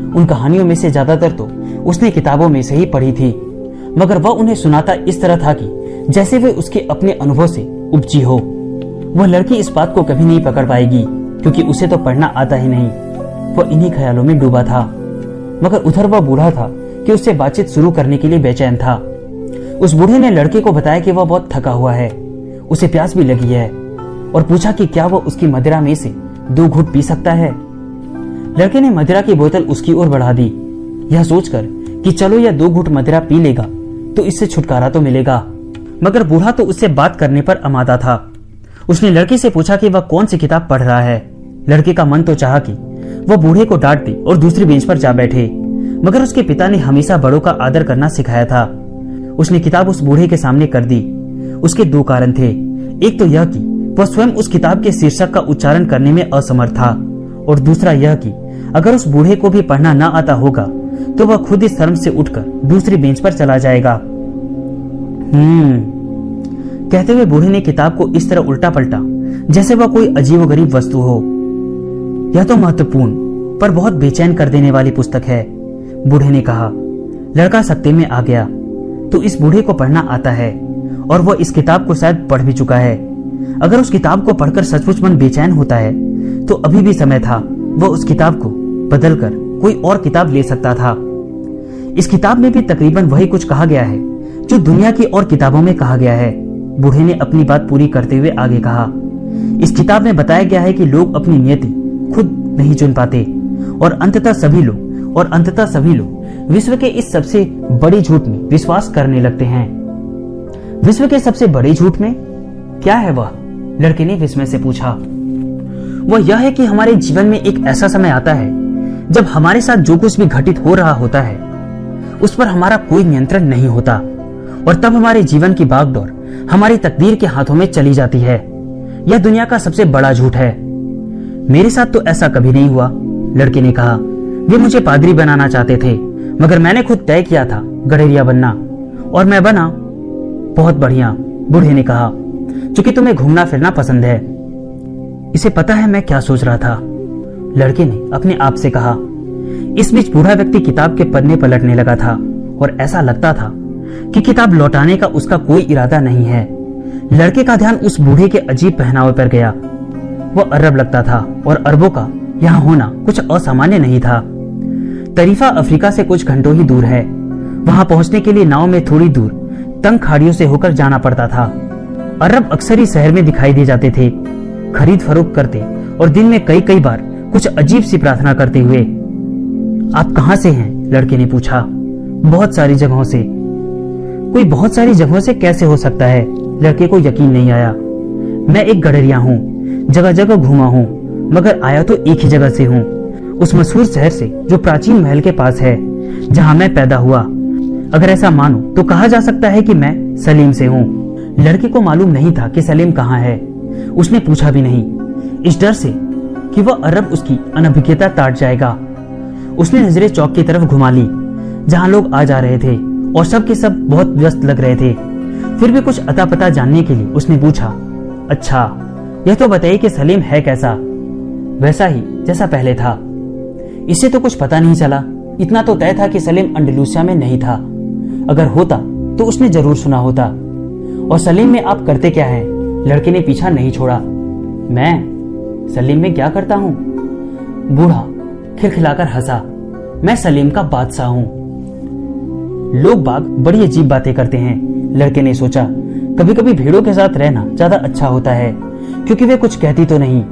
उन कहानियों में से ज्यादातर तो उसने किताबों में से ही पढ़ी थी, मगर वह उन्हें सुनाता इस तरह था कि जैसे वे उसके अपने अनुभव से उपजी हो। वह लड़की इस बात को कभी नहीं पकड़ पाएगी, क्योंकि उसे तो पढ़ना आता ही नहीं। वह इन्हीं ख्यालों में डूबा था, मगर उधर वह बूढ़ा था कि उससे बातचीत शुरू करने के लिए बेचैन था। उस बूढ़े ने लड़के को बताया कि वह बहुत थका हुआ है, उसे प्यास भी लगी है, और पूछा कि क्या वह उसकी मदिरा में से 2 घूंट पी सकता है। लड़के ने मदिरा की बोतल उसकी ओर बढ़ा दी, यह सोचकर कि चलो यह 2 घूंट मदिरा पी लेगा तो इससे छुटकारा तो मिलेगा। मगर बूढ़ा तो उससे बात करने पर अमादा था। उसने लड़के से पूछा कि वह कौन सी किताब पढ़ रहा है। लड़के का मन तो चाहा कि वह बूढ़े को डांट दे और दूसरी बेंच पर जा बैठे, मगर उसके पिता ने हमेशा बड़ों का आदर करना सिखाया था। उसने किताब उस बूढ़े के सामने कर दी। उसके 2 कारण थे। एक तो यह कि वह स्वयं उस किताब के शीर्षक का उच्चारण करने में असमर्थ था, और दूसरा यह कि अगर उस बूढ़े को भी पढ़ना न आता होगा तो वह खुद इस शर्म से उठकर दूसरी बेंच पर चला जाएगा। कहते हुए बूढ़े ने किताब को इस तरह उल्टा पलटा जैसे वह कोई अजीबोगरीब वस्तु हो। यह तो महत्वपूर्ण पर बहुत बेचैन कर देने वाली पुस्तक है, बूढ़े ने कहा। लड़का सत्ते में आ गया। तो इस बूढ़े को पढ़ना आता है और वह इस किताब को शायद पढ़ भी चुका है। अगर उस किताब को पढ़कर सचमुच मन बेचैन होता है तो अभी भी समय था। वह उस किताब को बदलकर कोई और किताब ले सकता था। इस किताब में भी तकरीबन वही कुछ कहा गया है जो दुनिया की और किताबों में कहा गया है, बूढ़े ने अपनी बात पूरी करते हुए आगे कहा। इस किताब में बताया गया है कि लोग अपनी नियति खुद नहीं चुन पाते और अंततः सभी लोग विश्व के इस सबसे बड़ी झूठ में विश्वास करने लगते हैं। विश्व के सबसे बड़े झूठ में क्या है वह? लड़के ने विस्मय से पूछा। वह यह है कि हमारे जीवन में एक ऐसा समय आता है जब हमारे साथ जो कुछ भी घटित हो रहा होता है उस पर हमारा कोई नियंत्रण नहीं होता, और तब हमारे जीवन की भागदौड़ हमारी तकदीर के हाथों में चली जाती है। यह दुनिया का सबसे बड़ा झूठ है। मेरे साथ तो ऐसा कभी नहीं हुआ, लड़के ने कहा। वे मुझे पादरी बनाना चाहते थे, मगर मैंने खुद तय किया था गडरिया बनना, और मैं बना। बहुत बढ़िया, बूढ़े ने कहा, क्योंकि तुम्हें घूमना फिरना पसंद है। इसे पता है मैं क्या सोच रहा था, लड़के ने अपने आप से कहा। इस बीच बूढ़ा व्यक्ति किताब के पन्ने पलटने लगा था और ऐसा लगता था कि किताब लौटाने का उसका कोई इरादा नहीं है। लड़के का ध्यान उस बूढ़े के अजीब पहनावे पर गया। वह अरब लगता था और अरबों का यहाँ होना कुछ असामान्य नहीं था। तरीफा अफ्रीका से कुछ घंटों ही दूर है। वहां पहुंचने के लिए नाव में थोड़ी दूर तंग खाड़ियों से होकर जाना पड़ता था। अरब अक्सर ही शहर में दिखाई दे जाते थे, खरीद फरोख्त करते और दिन में कई कई बार कुछ अजीब सी प्रार्थना करते हुए। आप कहां से हैं? लड़के ने पूछा। बहुत सारी जगहों से। कोई बहुत सारी जगहों से कैसे हो सकता है? लड़के को यकीन नहीं आया। मैं एक गडरिया हूँ, जगह जगह घूमा हूँ, मगर आया तो एक ही जगह से हूँ, उस मशहूर शहर से जो प्राचीन महल के पास है, जहाँ मैं पैदा हुआ। अगर ऐसा मानो तो कहा जा सकता है कि मैं सलीम से हूँ। लड़के को मालूम नहीं था कि सलीम कहाँ है। उसने पूछा भी नहीं, इस डर से कि वह अरब उसकी अनभिज्ञता ताड़ जाएगा। उसने नजरें चौक की तरफ घुमा ली, जहाँ लोग आ जा रहे थे और सब के सब बहुत व्यस्त लग रहे थे। फिर भी कुछ अता पता जानने के लिए उसने पूछा, अच्छा यह तो बताइए कि सलीम है कैसा? वैसा ही जैसा पहले था। इससे तो कुछ पता नहीं चला। इतना तो तय था कि सलीम अंडलूसिया में नहीं था। अगर होता तो उसने जरूर सुना होता। और सलीम में आप करते क्या हैं? लड़के ने पीछा नहीं छोड़ा। मैं सलीम में क्या करता हूँ? बूढ़ा खिलखिलाकर हंसा। मैं सलीम का बादशाह हूँ। लोग बाग बड़ी अजीब बातें करते हैं, लड़के ने सोचा। कभी कभी भेड़ों के साथ रहना ज्यादा अच्छा होता है, क्योंकि वे कुछ कहती तो नहीं।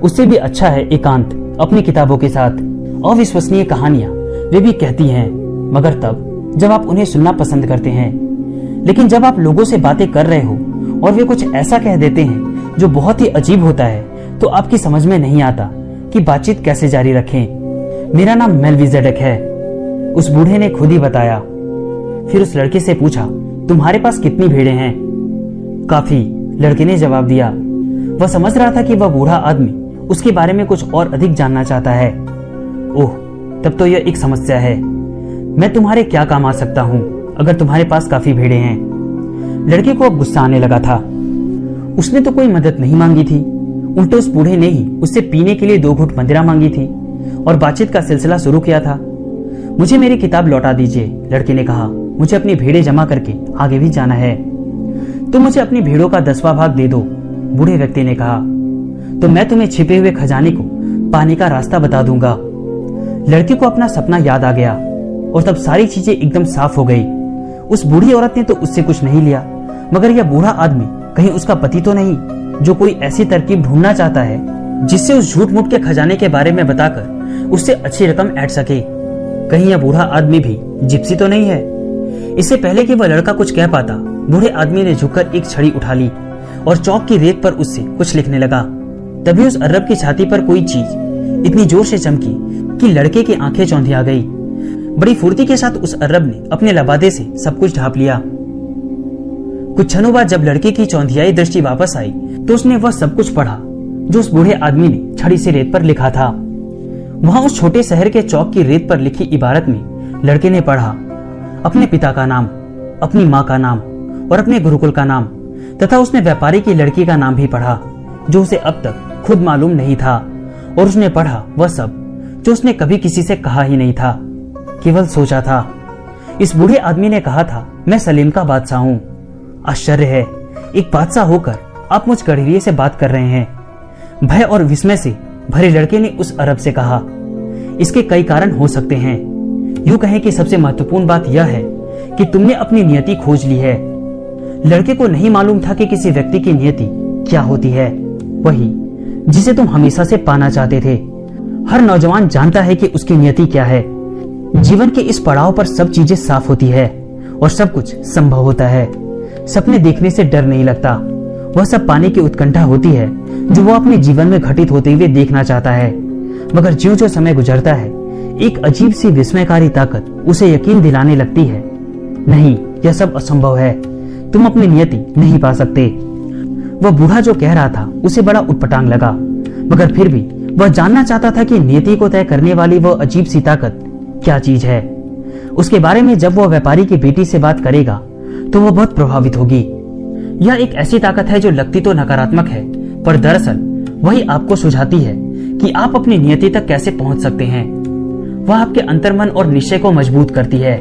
उससे भी अच्छा है एकांत अपनी किताबों के साथ। अविश्वसनीय कहानियां वे भी कहती हैं, मगर तब जब आप उन्हें सुनना पसंद करते हैं। लेकिन जब आप लोगों से बातें कर रहे हो और वे कुछ ऐसा कह देते हैं जो बहुत ही अजीब होता है, तो आपकी समझ में नहीं आता कि बातचीत कैसे जारी रखें। मेरा नाम मेल्विजेडेक है, उस बूढ़े ने खुद ही बताया। फिर उस लड़के से पूछा, तुम्हारे पास कितनी भेड़ें हैं? काफी, लड़के ने जवाब दिया। वह समझ रहा था कि वह बूढ़ा आदमी उसके बारे में कुछ और अधिक जानना चाहता है। ओह, तब तो यह एक समस्या है। मैं तुम्हारे क्या काम आ सकता हूँ अगर तुम्हारे पास काफी भेड़ें हैं? लड़के को अब गुस्सा आने लगा था। उसने तो कोई मदद नहीं मांगी थी, उल्टे उस बूढ़े ने ही उससे पीने के लिए 2 घूंट मदिरा मांगी थी और बातचीत का सिलसिला शुरू किया था। मुझे मेरी किताब लौटा दीजिए, लड़के ने कहा। मुझे अपनी भेड़ें जमा करके आगे भी जाना है। तो मुझे अपनी भेड़ों का 10वां भाग दे दो, बूढ़े व्यक्ति ने कहा। तो मैं तुम्हें छिपे हुए खजाने को पाने का रास्ता बता दूंगा। लड़के को अपना सपना याद आ गया और तब सारी चीजें एकदम साफ हो गई। उस बूढ़ी औरत ने तो उससे कुछ नहीं लिया, मगर यह बूढ़ा आदमी कहीं उसका पति तो नहीं, जो कोई ऐसी तरकीब ढूंढना चाहता है जिससे उस झूठ मूठ के खजाने के बारे में बताकर उससे अच्छी रकम ऐंठ सके। कहीं यह बूढ़ा आदमी भी जिप्सी तो नहीं है? इससे पहले कि वह लड़का कुछ कह पाता, बूढ़े आदमी ने झुककर एक छड़ी उठा ली और चौक की रेत पर उससे कुछ लिखने लगा। तभी उस अरब की छाती पर कोई चीज इतनी जोर से चमकी कि लड़के की आंखें चौंधिया गई। बड़ी फुर्ती के साथ उस अरब ने अपने लबादे से सब कुछ ढांप लिया। कुछ क्षणों बाद जब लड़के की चौंधियाई दृष्टि वापस आई तो उसने वह सब कुछ पढ़ा जो उस बूढ़े आदमी ने छड़ी से रेत पर लिखा था। वहां उस छोटे शहर के चौक की रेत पर लिखी इबारत में लड़के ने पढ़ा, अपने पिता का नाम, अपनी माँ का नाम और अपने गुरुकुल का नाम, तथा उसने व्यापारी की लड़की का नाम भी पढ़ा जो उसे अब तक खुद मालूम नहीं था। और उसने पढ़ा वह सब जो उसने कभी किसी से कहा ही नहीं था, केवल सोचा था। इस बूढ़े आदमी ने कहा था, मैं सलीम का बादशाह हूँ। आश्चर्य है, एक बादशाह होकर आप मुझ गडरिये से बात कर रहे हैं। भय और विस्मय से भरे लड़के ने उस अरब से कहा, इसके कई कारण हो सकते हैं। यूं कहें कि सबसे महत्वपूर्ण बात यह है कि तुमने अपनी नियति खोज ली है। लड़के को नहीं मालूम था कि किसी व्यक्ति की नियति क्या होती है, वही जिसे तुम हमेशा से पाना चाहते थे। हर नौजवान जानता है कि उसकी नियति क्या है। जीवन के इस पड़ाव पर सब चीजें साफ होती है और सब कुछ संभव होता है। सपने देखने से डर नहीं लगता, वह सब पाने की उत्कंठा होती है जो वो अपने जीवन में घटित होते हुए देखना चाहता है। मगर ज्यों-ज्यों समय गुजरता है, एक अजीब सी विस्मयकारी ताकत उसे यकीन दिलाने लगती है, नहीं, यह सब असंभव है, तुम अपनी नियति नहीं पा सकते। वह बूढ़ा जो कह रहा था उसे बड़ा उटपटांग लगा, मगर फिर भी वह जानना चाहता था कि नियति को तय करने वाली वह अजीब सी ताकत क्या चीज है। उसके बारे में जब वह व्यापारी की बेटी से बात करेगा तो वह बहुत प्रभावित होगी। यह एक ऐसी ताकत है जो लगती तो नकारात्मक है, पर दरअसल वही आपको सुझाती है कि आप अपनी नियति तक कैसे पहुंच सकते हैं। वह आपके अंतर्मन और निश्चय को मजबूत करती है।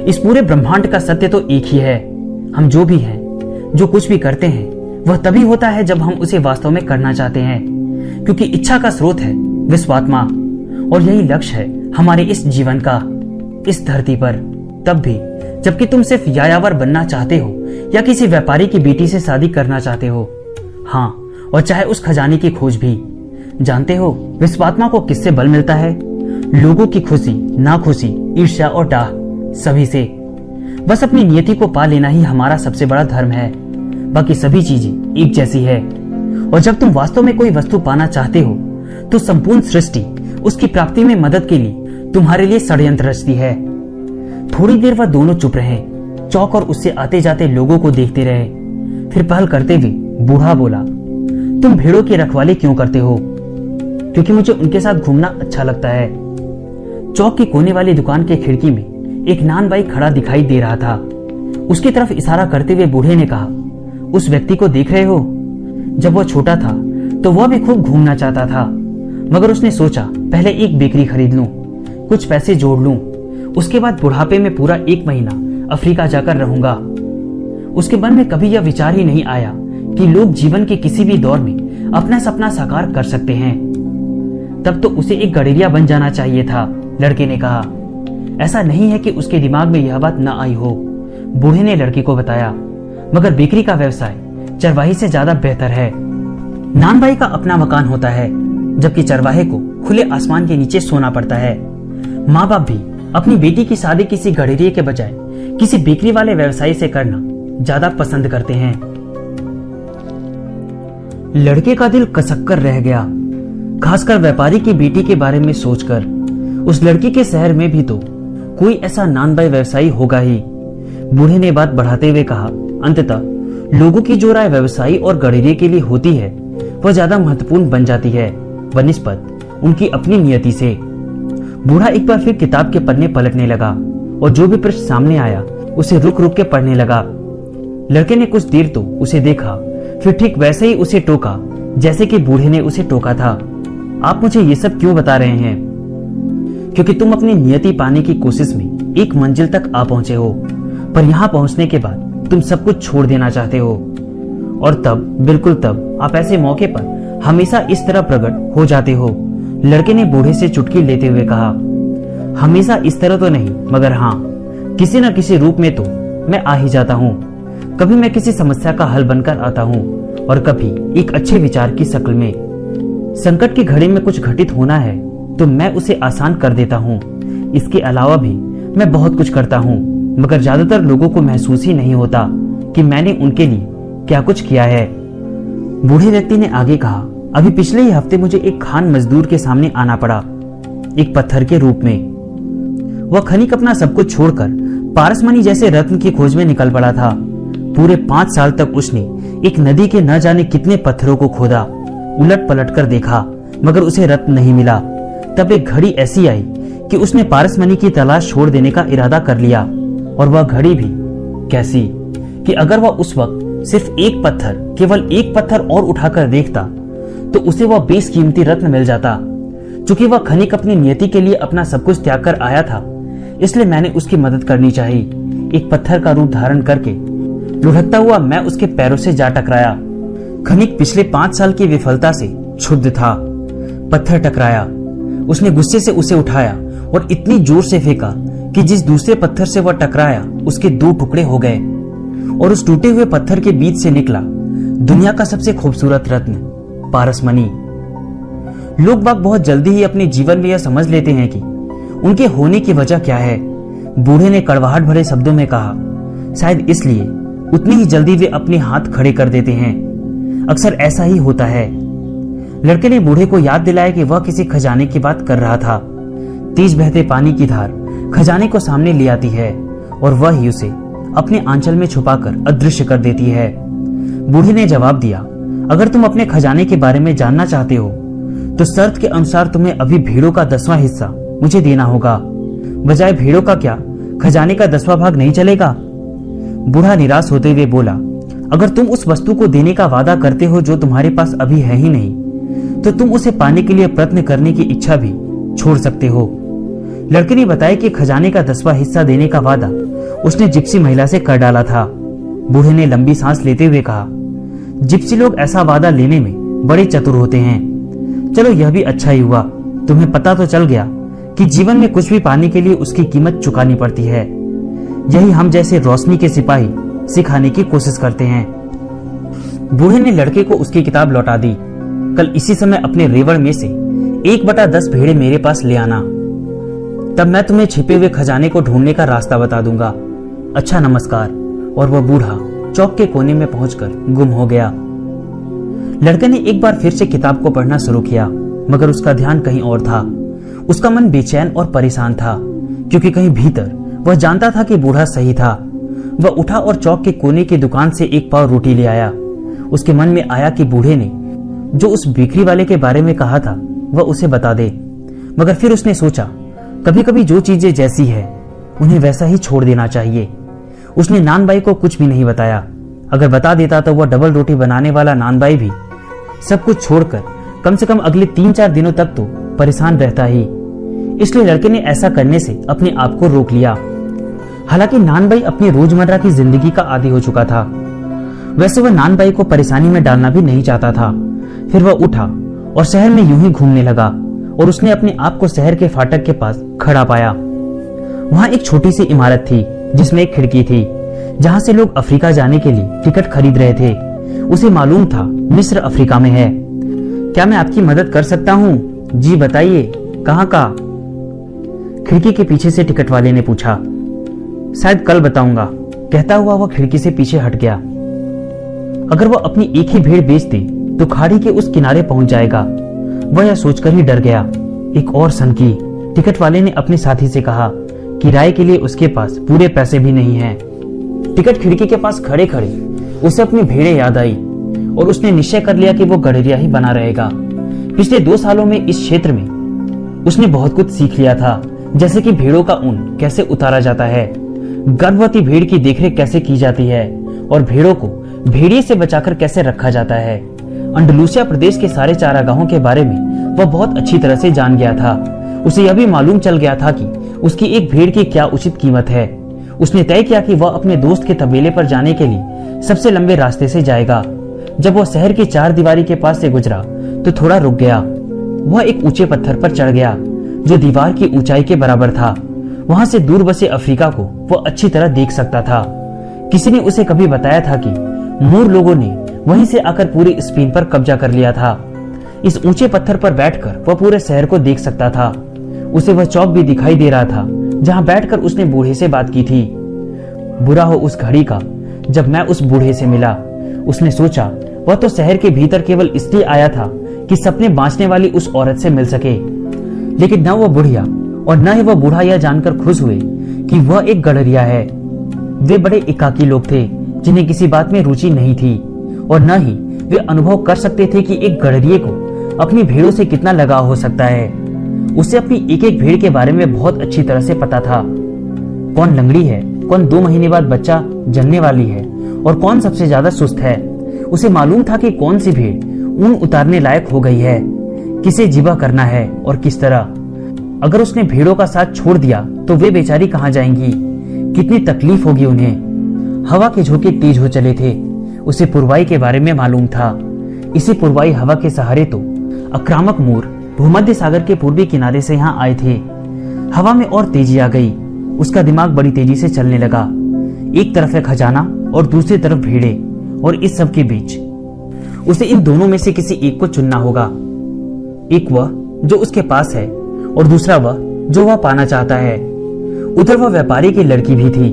इस पूरे ब्रह्मांड का सत्य तो एक ही है, हम जो भी हैं, जो कुछ भी करते हैं, वह तभी होता है जब हम उसे वास्तव में करना चाहते हैं, क्योंकि इच्छा का स्रोत है विश्वात्मा, और यही लक्ष्य है हमारे इस जीवन का, इस धरती पर, तब भी जबकि तुम सिर्फ यायावर बनना चाहते हो या किसी व्यापारी की बेटी से शादी करना चाहते हो। हाँ, और चाहे उस खजाने की खोज भी। जानते हो विश्वात्मा को किससे बल मिलता है? लोगों की खुशी, नाखुशी, ईर्ष्या और डाह, सभी से। बस अपनी नियति को पा लेना ही हमारा सबसे बड़ा धर्म है। बाकी सभी चीजें एक जैसी है। और जब तुम वास्तव में कोई वस्तु पाना चाहते हो तो संपूर्ण सृष्टि उसकी प्राप्ति में मदद के लिए तुम्हारे लिए षड्यंत्र रचती है। थोड़ी देर वह दोनों चुप रहे, चौक और उससे आते जाते लोगों को देखते रहे। फिर पहल करते हुए बूढ़ा बोला, तुम भेड़ों की रखवाली क्यों करते हो? क्योंकि मुझे उनके साथ घूमना अच्छा लगता है। चौक की कोने वाली दुकान के खिड़की में एक नान बाई खड़ा दिखाई दे रहा था। उसकी तरफ इशारा करते हुए बूढ़े ने कहा, उस व्यक्ति को देख रहे हो? जब वह छोटा था तो वह भी खूब घूमना चाहता था, मगर उसने सोचा पहले एक बेकरी खरीद लूं, कुछ पैसे जोड़ लूं, उसके बाद बुढ़ापे में पूरा 1 महीना अफ्रीका जाकर रहूंगा। उसके मन में कभी यह विचार ही नहीं आया कि लोग जीवन के किसी भी दौर में अपना सपना साकार कर सकते हैं। तब तो उसे एक गडेरिया बन जाना चाहिए था, लड़के ने कहा। ऐसा नहीं है कि उसके दिमाग में यह बात न आई हो, बूढ़े ने लड़के को बताया, मगर बेकरी का व्यवसाय चरवाही से ज्यादा बेहतर है। नानबाई का अपना मकान होता है, जबकि चरवाहे को खुले आसमान के नीचे सोना पड़ता है। माँ बाप भी अपनी बेटी की शादी किसी गडेरिये के बजाय किसी बेकरी वाले व्यवसायी से करना ज्यादा पसंद करते हैं। लड़के का दिल कसक कर रह गया, खासकर व्यापारी की बेटी के बारे में सोचकर। उस लड़की के शहर में भी तो कोई ऐसा नानबाई व्यवसायी होगा ही। बूढ़े ने बात बढ़ाते हुए कहा, अंततः लोगों की जो राय व्यवसायी और गडेरिये के लिए होती है वह ज्यादा महत्वपूर्ण बन जाती है बनिस्बत उनकी अपनी नियति से। बूढ़ा एक बार फिर किताब के पन्ने पलटने लगा और जो भी पृष्ठ सामने आया उसे रुक रुक के पढ़ने लगा। लड़के ने कुछ देर तो उसे देखा, फिर ठीक वैसे ही उसे टोका जैसे कि बूढ़े ने उसे टोका था। आप मुझे ये सब क्यों बता रहे हैं? क्योंकि तुम अपनी नियति पाने की कोशिश में एक मंजिल तक आ पहुंचे हो, पर यहां पहुंचने के बाद तुम सब कुछ छोड़ देना चाहते हो। और तब, बिल्कुल तब, आप ऐसे मौके पर हमेशा इस तरह प्रकट हो जाते हो। लड़के ने बूढ़े से चुटकी लेते हुए कहा, हमेशा इस तरह तो नहीं, मगर हाँ, किसी न किसी रूप में तो मैं आ ही जाता हूँ। कभी मैं किसी समस्या का हल बनकर आता हूँ और कभी एक अच्छे विचार की शक्ल में। संकट की घड़ी में कुछ घटित होना है तो मैं उसे आसान कर देता हूँ। इसके अलावा भी मैं बहुत कुछ करता हूँ, मगर ज्यादातर लोगों को महसूस ही नहीं होता कि मैंने उनके लिए क्या कुछ किया है। बूढ़े व्यक्ति ने आगे कहा, अभी पिछले ही हफ्ते मुझे एक खान मजदूर के सामने आना पड़ा, एक पत्थर के रूप में। वह खनिक अपना सब कुछ छोड़कर पारसमणि जैसे रत्न की खोज में निकल पड़ा था। पूरे 5 साल तक उसने एक नदी के न जाने कितने पत्थरों को खोदा, उलट पलट कर देखा, मगर उसे रत्न नहीं मिला। तब एक घड़ी ऐसी आई कि उसने पारसमणि की तलाश छोड़ देने का इरादा कर लिया। और वह घड़ी भी कैसी कि अगर वह उस वक्त सिर्फ एक पत्थर, केवल एक पत्थर और उठाकर देखता तो उसे वह बेशकीमती रत्न मिल जाता। चूंकि वह खनिक अपनी नियति के लिए अपना सब कुछ त्याग कर आया था, इसलिए मैंने उसकी मदद करनी चाहिए। एक पत्थर का रूप धारण करके लुढ़कता हुआ मैं उसके पैरों से जा टकराया। खनिक पिछले 5 साल की विफलता से क्षुब्ध था। पत्थर टकराया, उसने गुस्से से उसे उठाया और इतनी जोर से फेंका कि जिस दूसरे पत्थर से वह टकराया उसके 2 टुकड़े हो गए और उस टूटे हुए पत्थर के बीच से निकला दुनिया का सबसे खूबसूरत रत्न, पारसमणि। लोग बाग बहुत जल्दी ही अपने जीवन में यह समझ लेते हैं कि उनके होने की वजह क्या है। बूढ़े ने कड़वाहट भरे शब्दों में कहा, शायद इसलिए उतनी ही जल्दी वे अपने हाथ खड़े कर देते हैं। अक्सर ऐसा ही होता है। लड़के ने बूढ़े को याद दिलाया कि वह किसी खजाने की बात कर रहा था। तेज बहते पानी की धार खजाने को सामने ले आती है और वह ही उसे अपने आंचल में छुपाकर अदृश्य कर देती है। बूढ़े ने जवाब दिया, अगर तुम अपने खजाने के बारे में जानना चाहते हो तो शर्त के अनुसार तुम्हें अभी भेड़ों का 10वां हिस्सा मुझे देना होगा। बजाय भेड़ों का क्या खजाने का 10वां भाग नहीं चलेगा? बूढ़ा निराश होते हुए बोला, अगर तुम उस वस्तु को देने का वादा करते हो जो तुम्हारे पास अभी है ही नहीं, तो तुम उसे पाने के लिए प्रयत्न करने की इच्छा भी छोड़ सकते हो। लड़के ने बताया कि खजाने का 10वां हिस्सा देने का वादा उसने जिप्सी महिला से कर डाला था। बूढ़े ने लंबी सांस लेते हुए कहा, जिप्सी लोग ऐसा वादा लेने में बड़े चतुर होते हैं। चलो यह भी अच्छा ही हुआ, तुम्हें पता तो चल गया कि जीवन में कुछ भी पाने के लिए उसकी कीमत चुकानी पड़ती है। यही हम जैसे रोशनी के सिपाही सिखाने की कोशिश करते हैं। बूढ़े ने लड़के को उसकी किताब लौटा दी। कल इसी समय अपने रेवड़ में से 1/10 भेड़े मेरे पास ले आना, तब मैं तुम्हें छिपे हुए खजाने को ढूंढने का रास्ता बता दूंगा। अच्छा, नमस्कार। और वह बूढ़ा चौक के कोने में पहुंचकर गुम हो गया। लड़के ने एक बार फिर से किताब को पढ़ना शुरू किया, मगर उसका ध्यान कहीं और था। उसका मन बेचैन और परेशान था, क्योंकि कहीं भीतर वह जानता था कि बूढ़ा सही था। वह उठा और चौक के कोने की दुकान से एक पाव रोटी ले आया। उसके मन में आया कि बूढ़े ने जो उस बेकरी वाले के बारे में कहा था वह उसे बता दे, मगर फिर उसने सोचा कभी कभी जो चीजें जैसी है उन्हें वैसा ही छोड़ देना चाहिए। उसने नानबाई को कुछ भी नहीं बताया। अगर बता देता तो वह डबल रोटी बनाने वाला नानबाई भी सब कुछ छोड़कर कम से कम अगले 3-4 दिनों तक तो परेशान रहता ही। इसलिए लड़के ने ऐसा करने से अपने आप को रोक लिया। हालांकि नानबाई अपनी रोजमर्रा की जिंदगी का आदी हो चुका था। वैसे वह नानबाई को परेशानी में डालना भी नहीं चाहता था। फिर वह उठा और शहर में यूं ही घूमने लगा और उसने अपने आप को शहर के फाटक के पास खड़ा पाया। वहां एक छोटी सी इमारत थी जिसमें एक खिड़की थी, जहां से लोग अफ्रीका जाने के लिए टिकट खरीद रहे थे। उसे मालूम था मिस्र अफ्रीका में है। क्या मैं आपकी मदद कर सकता हूँ? जी बताइए, कहाँ का? खिड़की के पीछे से टिकट वाले ने पूछा। शायद कल बताऊंगा, कहता हुआ वह खिड़की से पीछे हट गया। अगर वह अपनी एक ही भेड़ बेच दे तो खाड़ी के उस किनारे पहुंच जाएगा। वह यह सोचकर ही डर गया। एक और सनकी। टिकट वाले ने अपने साथी से कहा, किराए के लिए उसके पास पूरे पैसे भी नहीं हैं। टिकट खिड़की के पास खड़े खड़े उसे अपनी भेड़ें याद आई और उसने निश्चय कर लिया कि वो गडरिया ही बना रहेगा। पिछले 2 सालों में इस क्षेत्र में उसने बहुत कुछ सीख लिया था, जैसे कि भेड़ों का ऊन कैसे उतारा जाता है, गर्भवती भेड़ की देखरेख कैसे की जाती है और भेड़ों को भेड़िए से बचाकर कैसे रखा जाता है। अंडलूसिया प्रदेश के सारे चारागाहों के बारे में वह बहुत अच्छी तरह से जान गया था। उसे यह भी मालूम चल गया था कि उसकी एक भेड़ की क्या उचित कीमत है। उसने तय किया कि वह अपने दोस्त के तबेले पर जाने के लिए सबसे लंबे रास्ते से जाएगा। जब वह शहर की 4 दीवारी के पास से गुजरा तो थोड़ा रुक गया। वह एक ऊंचे पत्थर पर चढ़ गया जो दीवार की ऊंचाई के बराबर था। वहां से दूर बसे अफ्रीका को वह अच्छी तरह देख सकता था। किसी ने उसे कभी बताया था कि मूर लोगों ने वहीं से आकर पूरी स्पेन पर कब्जा कर लिया था। इस ऊंचे पत्थर पर बैठकर वह पूरे शहर को देख सकता था। उसे वह चौक भी दिखाई दे रहा था जहां बैठकर उसने बूढ़े से बात की थी। बुरा हो उस घड़ी का जब मैं उस बूढ़े से मिला। उसने सोचा वह तो शहर के भीतर केवल इसलिए आया था कि सपने बांचने वाली उस औरत से मिल सके। लेकिन न वह बुढ़िया और न ही वह बूढ़ा यह जानकर खुश हुए कि वह एक गडरिया है। वे बड़े एकाकी लोग थे जिन्हें किसी बात में रुचि नहीं थी और न ही वे अनुभव कर सकते थे कि एक गडरिये को अपनी भेड़ों से कितना लगाव हो सकता है। उसे अपनी एक एक भेड़ के बारे में बहुत अच्छी तरह से पता था। कौन लंगड़ी है, कौन 2 महीने बाद बच्चा जनने वाली है और कौन सबसे ज्यादा सुस्त है। उसे मालूम था कि कौन सी भेड़ ऊन उतारने लायक हो गई है, किसे जिबा करना है और किस तरह। अगर उसने भेड़ों का साथ छोड़ दिया तो वे बेचारी कहाँ जाएंगी, कितनी तकलीफ होगी उन्हें। हवा के झोंके तेज हो चले थे। उसे पुरवाई के बारे में मालूम था। इसी पुरवाई हवा के सहारे तो आक्रामक मोर भूमध्य सागर के पूर्वी किनारे से यहाँ आए थे। हवा में और तेजी आ गई। उसका दिमाग बड़ी तेजी से चलने लगा। एक तरफ है खजाना और दूसरी तरफ भेड़े, और इस सब के बीच उसे इन दोनों में से किसी एक को चुनना होगा। एक वह जो उसके पास है और दूसरा वह जो वह पाना चाहता है। उधर वह व्यापारी की लड़की भी थी,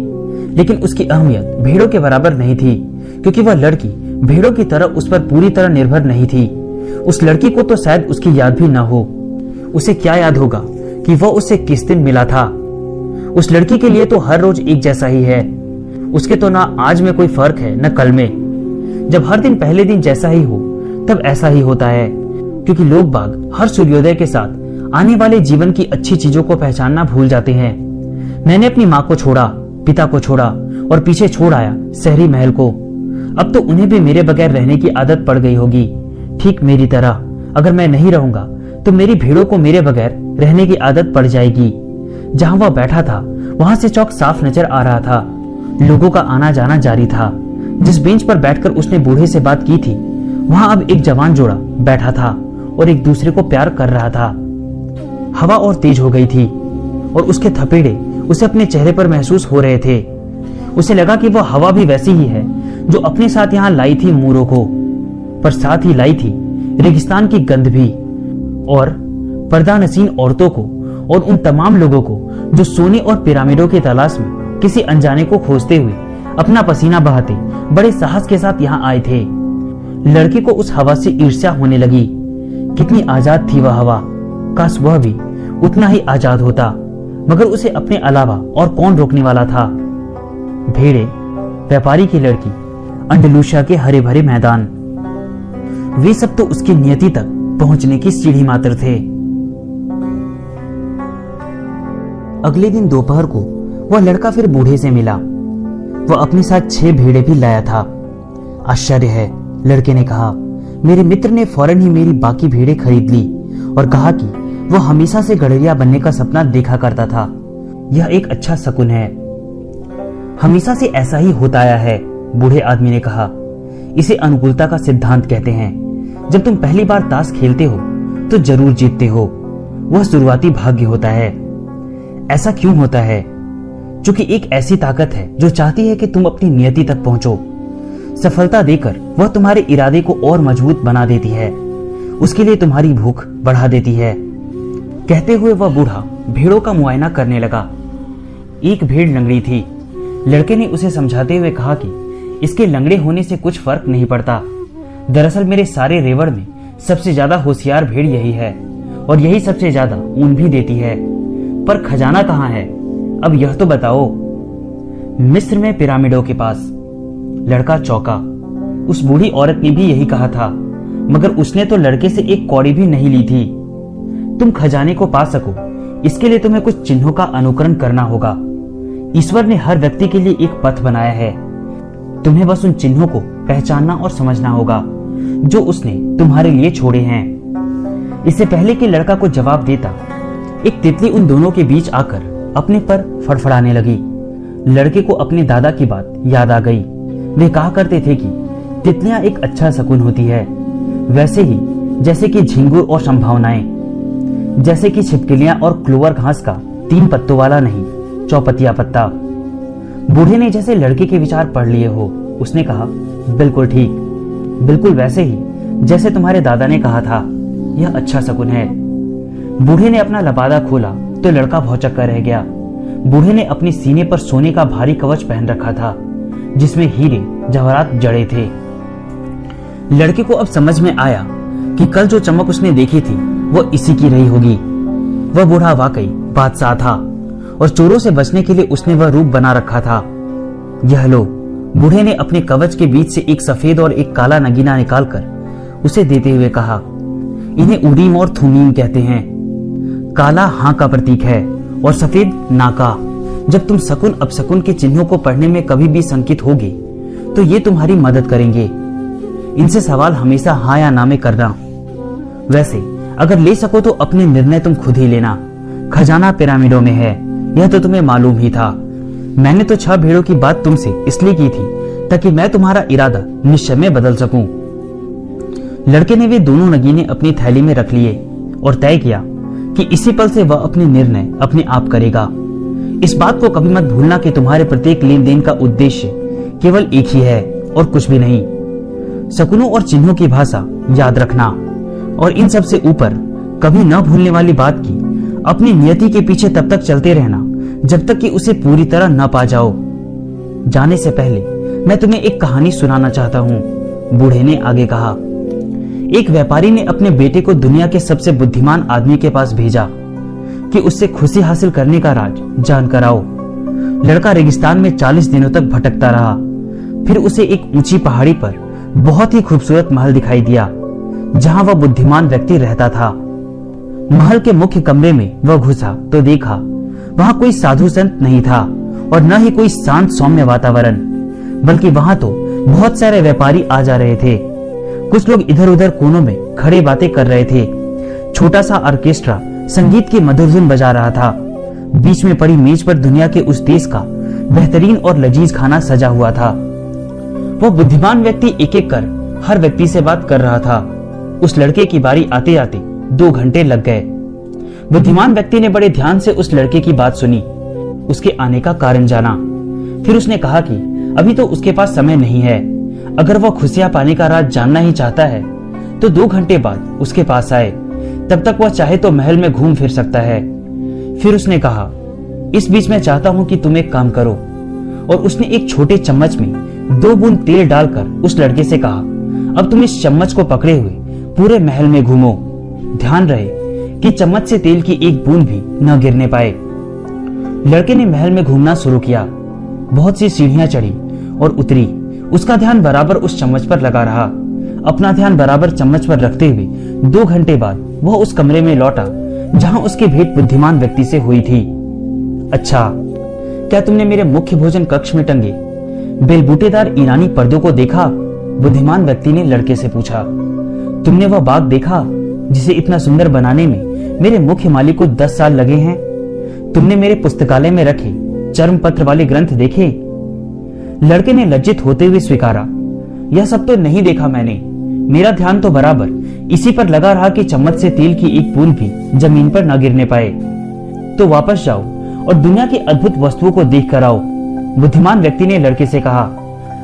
लेकिन उसकी अहमियत भेड़ों के बराबर नहीं थी, क्योंकि वह लड़की भेड़ों की तरह उस पर पूरी तरह निर्भर नहीं थी। उस लड़की को तो शायद उसकी याद भी न हो। उसे क्या याद होगा कि वह उससे किस दिन मिला था। उस लड़की के लिए तो हर रोज एक जैसा ही है। उसके तो ना आज में कोई फर्क है न कल में। जब हर दिन पहले दिन जैसा ही हो तब ऐसा ही होता है, क्योंकि लोग बाग हर सूर्योदय के साथ आने वाले जीवन की अच्छी चीजों को पहचानना भूल जाते हैं। मैंने अपनी माँ को छोड़ा, पिता को छोड़ा और पीछे छोड़ आया शहरी महल को। अब तो उन्हें भी मेरे बगैर रहने की आदत पड़ गई होगी, ठीक मेरी तरह। अगर मैं नहीं रहूंगा तो मेरी भेड़ों को मेरे बगैर रहने की आदत पड़ जाएगी। जहां वह बैठा था वहां से चौक साफ नजर आ रहा था। लोगों का आना जाना जारी था। जिस बेंच पर बैठकर उसने बूढ़े से बात की थी वहां अब एक जवान जोड़ा बैठा था और एक दूसरे को प्यार कर रहा था। हवा और तेज हो गई थी और उसके थपेड़े उसे अपने चेहरे पर महसूस हो रहे थे। उसे लगा कि वह हवा भी वैसी ही है जो अपने साथ यहाँ लाई थी मूरों को, पर साथ ही लाई थी रेगिस्तान की गंध भी, और पर्दानसीन औरतों को और उन तमाम लोगों को जो सोने और पिरामिडों की तलाश में किसी अनजाने को खोजते हुए अपना पसीना बहाते बड़े साहस के साथ यहाँ आए थे। लड़के को उस हवा से ईर्ष्या होने लगी। कितनी आजाद थी वह हवा, काश वह भी उतना ही आजाद होता, मगर उसे अपने अलावा और कौन रोकने वाला था। भेड़े, व्यापारी की लड़की, अंडलूसिया के हरे भरे मैदान, वे सब तो उसकी नियति तक पहुंचने की सीढ़ी मात्र थे। अगले दिन दोपहर को वह लड़का फिर बूढ़े से मिला। वह अपने साथ 6 भेड़े भी लाया था। आश्चर्य है, लड़के ने कहा। मेरे मित्र ने फौरन ही मेरी बाकी भेड़ें खरीद ली और कहा कि वह हमेशा से गड़रिया बनने का सपना देखा करता था। यह एक अच्छा शकुन है। हमेशा से ऐसा ही होता आया है, बूढ़े आदमी ने कहा। इसे अनुकूलता का सिद्धांत कहते हैं। जब तुम पहली बार ताश खेलते हो तो जरूर जीतते हो। वह शुरुआती भाग्य होता है। ऐसा क्यों होता है? क्योंकि एक ऐसी ताकत है जो चाहती है कि तुम अपनी नियति तक पहुंचो। सफलता देकर वह तुम्हारे इरादे को और मजबूत बना देती है, उसके लिए तुम्हारी भूख बढ़ा देती है। कहते हुए वह बूढ़ा भेड़ों का मुआयना करने लगा। एक भेड़ लंगड़ी थी। लड़के ने उसे समझाते हुए कहा कि इसके लंगड़े होने से कुछ फर्क नहीं पड़ता। दरअसल मेरे सारे रेवड़ में सबसे ज्यादा होशियार भेड़ यही है और यही सबसे ज्यादा ऊन भी देती है। पर खजाना कहाँ है? अब यह तो बताओ। मिस्र में पिरामिडों के पास। लड़का चौंका। उस बूढ़ी औरत ने भी यही कहा था, मगर उसने तो लड़के से एक कौड़ी भी नहीं ली थी। तुम खजाने को पा सको, इसके लिए तुम्हें कुछ चिन्हों का अनुकरण करना होगा। ईश्वर ने हर व्यक्ति के लिए एक पथ बनाया है। तुम्हें बस उन चिन्हों को पहचानना और समझना होगा जो उसने तुम्हारे लिए छोड़े हैं। इससे पहले कि लड़का को जवाब देता, एक तितली उन दोनों के बीच आकर अपने पर फड़फड़ाने लगी। लड़के को अपने दादा की बात याद आ गई। वे कहा करते थे कि तितलियां एक अच्छा शकुन होती है, वैसे ही जैसे कि झिंगुर और संभावनाएं, जैसे कि छिपकलियां और क्लोवर घास का 3 पत्तों वाला नहीं, चौपतिया पत्ता। बूढ़े ने जैसे लड़के के विचार पढ़ लिए हो, उसने कहा, बिल्कुल ठीक, बिल्कुल वैसे ही जैसे तुम्हारे दादा ने कहा था। यह अच्छा शकुन है। बूढ़े ने अपना लबादा खोला तो लड़का भौचक कर रह गया। बूढ़े ने अपने सीने पर सोने का भारी कवच पहन रखा था जिसमें हीरे जवाहरात जड़े थे। लड़के को अब समझ में आया कि कल जो चमक उसने देखी थी वो इसी की रही होगी। वह बूढ़ा वाकई बादशाह था और चोरों से बचने के लिए उसने वह रूप बना रखा था। यह लो। बूढ़े ने अपने कवच के बीच से एक सफेद और एक काला नगीना निकालकर उसे देते हुए कहा, इन्हें उरीम और थुमीम कहते हैं। काला हाँ का प्रतीक है और सफेद ना का। जब तुम शकुन अपशकुन के चिन्हों को पढ़ने में कभी भी शंकित होगे तो ये तुम्हारी मदद करेंगे। इनसे सवाल हमेशा हाँ या ना में करना। वैसे अगर ले सको तो अपने निर्णय तुम खुद ही लेना। खजाना पिरामिडों में है, यह तो तुम्हें मालूम ही था। मैंने तो 6 भेड़ों की बात तुमसे इसलिए की थी ताकि मैं तुम्हारा इरादा निश्चय में बदल सकूं। लड़के ने वे दोनों नगीने अपनी थैली में रख लिए और तय किया कि इसी पल से वह अपने निर्णय अपने आप करेगा। इस बात को कभी मत भूलना कि तुम्हारे प्रत्येक लेन देन का उद्देश्य केवल एक ही है और कुछ भी नहीं। शकुनों और चिन्हों की भाषा याद रखना और इन सब से ऊपर कभी न भूलने वाली बात की अपनी नियति के पीछे तब तक चलते रहना जब तक कि उसे पूरी तरह न पा जाओ। जाने से पहले मैं तुम्हें एक कहानी सुनाना चाहता हूँ, बूढ़े ने आगे कहा। एक व्यापारी ने अपने बेटे को दुनिया के सबसे बुद्धिमान आदमी के पास भेजा कि उससे खुशी हासिल करने का राज जानकर आओ। लड़का रेगिस्तान में 40 दिनों तक भटकता रहा। फिर उसे एक ऊंची पहाड़ी पर बहुत ही खूबसूरत महल दिखाई दिया जहां वह बुद्धिमान व्यक्ति रहता था। महल के मुख्य कमरे में वह घुसा तो देखा वहां कोई साधु संत नहीं था और न ही कोई शांत सौम्य वातावरण, बल्कि वहां तो बहुत सारे व्यापारी आ जा रहे थे। कुछ लोग इधर उधर कोनों में खड़े बातें कर रहे थे। छोटा सा ऑर्केस्ट्रा संगीत की मधुर धुन बजा रहा था। बीच में पड़ी मेज पर दुनिया के उस देश का बेहतरीन और लजीज खाना सजा हुआ था। वो बुद्धिमान व्यक्ति एक एक कर हर व्यक्ति से बात कर रहा था। उस लड़के की बारी आते आते 2 घंटे लग गए। बुद्धिमान व्यक्ति ने बड़े ध्यान से उस लड़के की बात सुनी, उसके आने का कारण जाना। फिर उसने कहा कि अभी तो उसके पास समय नहीं है। अगर वह खुशियां पाने का राज जानना ही चाहता है तो 2 घंटे बाद उसके पास आए, तब तक वह चाहे तो महल में घूम फिर सकता है। फिर उसने कहा, इस बीच मैं चाहता हूं कि तुम एक काम करो। और उसने एक छोटे चम्मच में 2 बूंद तेल डालकर उस लड़के से कहा, अब तुम इस चम्मच को पकड़े हुए पूरे महल में घूमो। ध्यान रहे कि चम्मच से तेल की एक बूंद भी न गिरने पाए। लड़के ने महल में घूमना शुरू किया। बहुत सी सीढ़ियां चढ़ी और उतरी। उसका ध्यान बराबर उस चम्मच पर लगा रहा। अपना ध्यान बराबर चम्मच पर रखते हुए 2 घंटे बाद वह उस कमरे में लौटा जहां उसकी भेंट बुद्धिमान व्यक्ति से हुई थी। अच्छा, क्या तुमने मेरे मुख्य भोजन कक्ष में टंगे बेलबूटेदार ईरानी पर्दों को देखा? बुद्धिमान व्यक्ति ने लड़के से पूछा। तुमने वह बाग देखा जिसे इतना सुंदर बनाने में मेरे मुख्य मालिक को 10 साल लगे हैं? तुमने मेरे पुस्तकालय में रखे चर्म पत्र वाले ग्रंथ देखे? लड़के ने लज्जित होते हुए स्वीकारा, यह सब तो नहीं देखा मैंने। मेरा ध्यान तो बराबर इसी पर लगा रहा कि चम्मच से तेल की एक बूंद भी जमीन पर न गिरने पाए। तो वापस जाओ और दुनिया की अद्भुत वस्तुओं को देख कर आओ। बुद्धिमान व्यक्ति ने लड़के से कहा,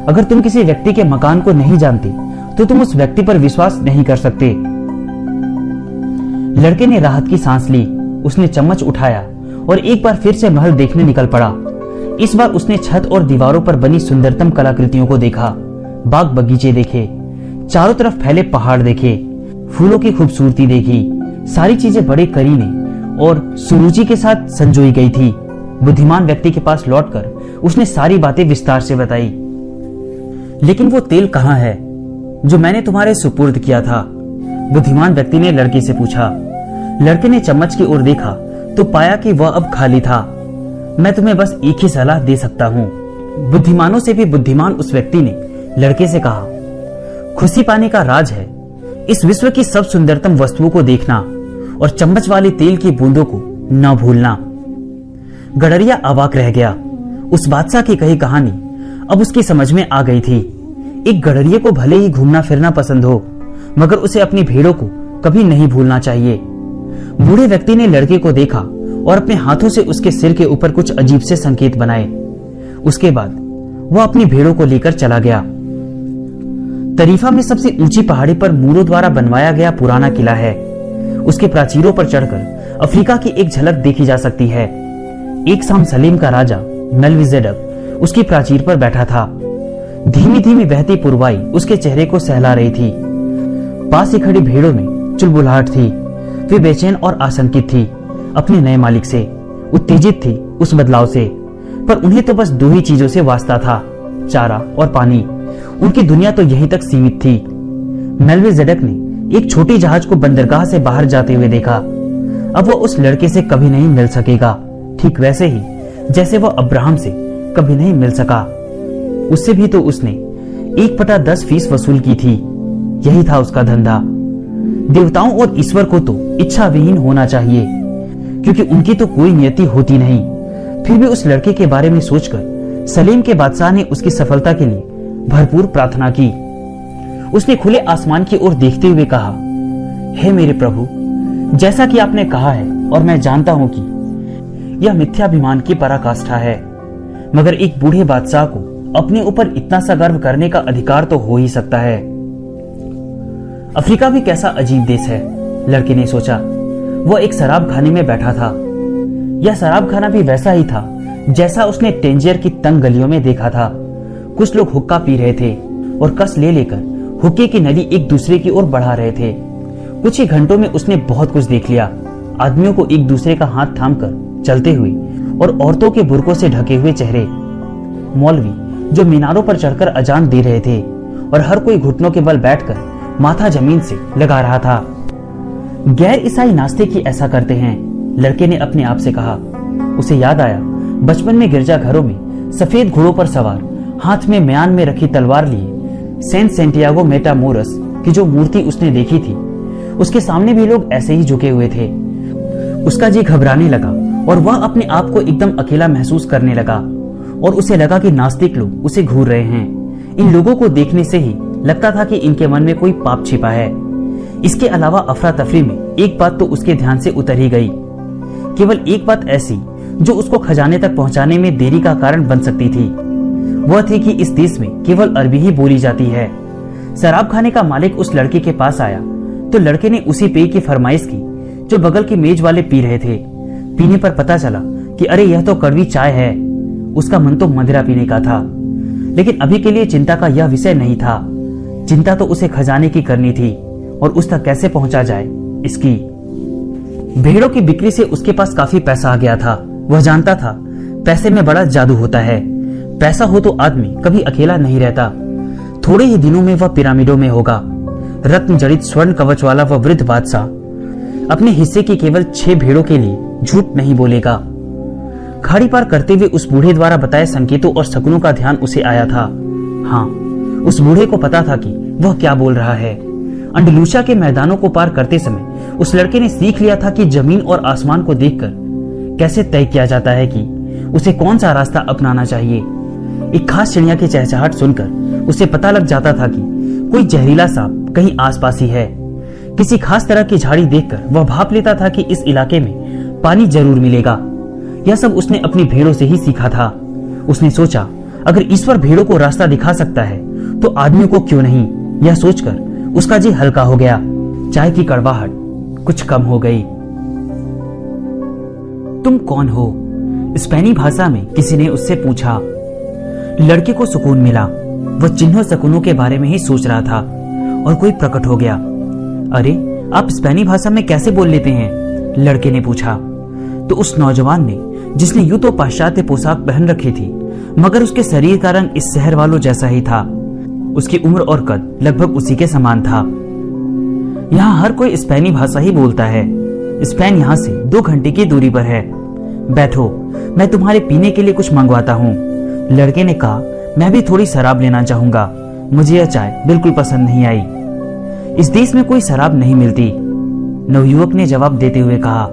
अगर तुम किसी व्यक्ति के मकान को नहीं जानते तो तुम उस व्यक्ति पर विश्वास नहीं कर सकते। लड़के ने राहत की सांस ली। उसने चम्मच उठाया और एक बार फिर से महल देखने निकल पड़ा। इस बार उसने छत और दीवारों पर बनी सुंदरतम कलाकृतियों को देखा, बाग बगीचे देखे, चारों तरफ फैले पहाड़ देखे, फूलों की खूबसूरती देखी। सारी चीजें बड़े करीने और सुरुचि के साथ संजोई गई थी। बुद्धिमान व्यक्ति के पास लौटकर उसने सारी बातें विस्तार से बताई। लेकिन वो तेल कहाँ है जो मैंने तुम्हारे सुपुर्द किया था? बुद्धिमान व्यक्ति ने लड़के से पूछा। लड़के ने चम्मच की ओर देखा तो पाया कि वह अब खाली था। मैं तुम्हें बस एक ही सलाह दे सकता हूं। बुद्धिमानों से भी बुद्धिमान उस व्यक्ति ने लड़के से कहा, खुशी पाने का राज है इस विश्व की सब सुंदरतम वस्तुओं को देखना और चम्मच वाले तेल की बूंदों को न भूलना। गडरिया अवाक रह गया। उस बादशाह की कही कहानी अब उसकी समझ में आ गई थी। एक गडरिये को भले ही घूमना फिरना पसंद हो, मगर उसे अपनी भेड़ों को कभी नहीं भूलना चाहिए। बूढ़े व्यक्ति ने लड़के को देखा और अपने हाथों से उसके सिर के ऊपर कुछ अजीब से संकेत बनाए। उसके बाद वह अपनी भेड़ों को लेकर चला गया। तरीफा में सबसे ऊंची पहाड़ी पर मूरों द्वारा बनवाया गया पुराना किला है। उसके प्राचीरों पर चढ़कर अफ्रीका की एक झलक देखी जा सकती है। एक शाम सलीम का राजा मेल्विजेडक उसकी प्राचीर पर बैठा था। धीमी धीमी बहती पुरवाई उसके चेहरे को सहला रही थी। पास ही खड़ी भेड़ों में चुलबुलाहट थी। वे बेचैन और आशंकित थी अपने नए मालिक से, उत्तेजित थी उस बदलाव से। पर उन्हें तो बस 2 ही चीजों से वास्ता था, चारा और पानी। उनकी दुनिया तो यहीं तक सीमित थी। मेल्विजेडक ने एक छोटी जहाज को बंदरगाह से बाहर जाते हुए देखा। अब वह उस लड़के से कभी नहीं मिल सकेगा, ठीक वैसे ही जैसे वह अब्राहम से कभी नहीं मिल सका। उससे भी तो उसने 1/10 फीस वसूल की थी। यही था उसका धंधा। देवताओं और ईश्वर को तो इच्छा विहीन होना चाहिए, क्योंकि उनकी तो कोई नियति होती नहीं। फिर भी उस लड़के के बारे में सोचकर सलीम के बादशाह ने उसकी सफलता के लिए भरपूर प्रार्थना की। उसने खुले आसमान की ओर देखते हुए कहा, हे मेरे प्रभु, जैसा कि आपने कहा है और मैं जानता हूं कि यह मिथ्याभिमान की पराकाष्ठा है, मगर एक बूढ़े बादशाह को अपने ऊपर इतना सा गर्व करने का अधिकार तो हो ही सकता है। अफ्रीका भी कैसा अजीब देश है, लड़के ने सोचा। वह एक शराब खाने में बैठा था। यह शराब खाना भी वैसा ही था जैसा उसने टेंजियर की तंग गलियों में देखा था। कुछ लोग हुक्का पी रहे थे और कस ले लेकर हुक्के की नली एक दूसरे की ओर बढ़ा रहे थे। कुछ ही घंटों में उसने बहुत कुछ देख लिया। आदमियों को एक दूसरे का हाथ थामकर चलते हुए और औरतों के बुर्कों से ढके हुए चेहरे, मौलवी जो मीनारों पर चढ़कर अजान दे रहे थे और हर कोई घुटनों के बल बैठकर माथा जमीन से लगा रहा था। गैर ईसाई नास्तिक ही ऐसा करते हैं, लड़के ने अपने आप से कहा। उसे याद आया बचपन में गिरजाघरों में सफेद घोड़ों पर सवार, हाथ में म्यान में रखी तलवार लिए सेंट सेंटियागो मेटामोरस की जो मूर्ति उसने देखी थी। उसके सामने भी लोग ऐसे ही झुके हुए थे। उसका जी घबराने लगा और वह अपने आप को एकदम अकेला महसूस करने लगा और उसे लगा कि नास्तिक लोग उसे घूर रहे हैं। इन लोगों को देखने से ही लगता था कि इनके मन में कोई पाप छिपा है। इसके अलावा अफरा तफरी में एक बात तो उसके ध्यान से उतर ही गई। केवल एक बात ऐसी जो उसको खजाने तक पहुंचाने में देरी का कारण बन सकती थी। वह थी कि इस देश में केवल अरबी ही बोली जाती है। शराब खाने का मालिक उस लड़के के पास आया तो लड़के ने उसी पेय की फरमाइश की जो बगल की मेज वाले पी रहे थे। पीने पर पता चला कि अरे यह तो कड़वी चाय है। उसका मन तो मदिरा पीने का था, लेकिन अभी के लिए चिंता का यह विषय नहीं था। चिंता तो उसे खजाने की करनी थी और उस तक कैसे पहुंचा जाए इसकी। भेड़ों की बिक्री से उसके पास काफी पैसा आ गया था। वह जानता था पैसे में बड़ा जादू होता है। पैसा हो तो आदमी कभी अकेला नहीं रहता। थोड़े ही दिनों में वह पिरामिडों में होगा। रत्न जड़ित स्वर्ण कवच वाला वह वृद्ध बादशाह अपने हिस्से की केवल 6 भेड़ों के लिए झूठ नहीं बोलेगा। खाड़ी पार करते हुए उस बूढ़े द्वारा बताए संकेतों और शकुनों का ध्यान उसे आया था। हाँ, उस बूढ़े को पता था कि वह क्या बोल रहा है। अंडलूसिया के मैदानों को पार करते समय उस लड़के ने सीख लिया था कि जमीन और आसमान को देखकर कैसे तय किया जाता है कि उसे कौन सा रास्ता अपनाना चाहिए। एक खास चिड़िया की चहचहाट सुनकर उसे पता लग जाता था कि कोई जहरीला सांप कहीं आसपास ही है। किसी खास तरह की झाड़ी देखकर वह भाप लेता था कि इस इलाके में पानी जरूर मिलेगा। यह सब उसने अपनी भेड़ों से ही सीखा था। उसने सोचा अगर ईश्वर भेड़ों को रास्ता दिखा सकता है तो आदमी को क्यों नहीं। यह सोचकर उसका जी हल्का हो गया। चाय की कड़वाहट कुछ कम हो गई। तुम कौन हो? स्पेनी भाषा में किसी ने उससे पूछा। लड़के को सुकून मिला। वह चिन्हों शकुनों के बारे में ही सोच रहा था और कोई प्रकट हो गया। अरे, आप स्पेनी भाषा में कैसे बोल लेते हैं? लड़के ने पूछा। तो उस नौजवान ने, जिसने यूं तो पाश्चात्य पोशाक पहन रखी थी मगर उसके शरीर का रंग इस शहर वालों जैसा ही था। उसकी उम्र और कद लगभग उसी के समान था। यहाँ हर कोई स्पेनी भाषा ही बोलता है। स्पेन यहाँ से 2 घंटे की दूरी पर है। बैठो, मैं तुम्हारे पीने के लिए कुछ मंगवाता हूँ। लड़के ने कहा, मैं भी थोड़ी शराब लेना चाहूंगा। मुझे यह चाय बिल्कुल पसंद नहीं आई। इस देश में कोई शराब नहीं मिलती, नवयुवक ने जवाब देते हुए कहा।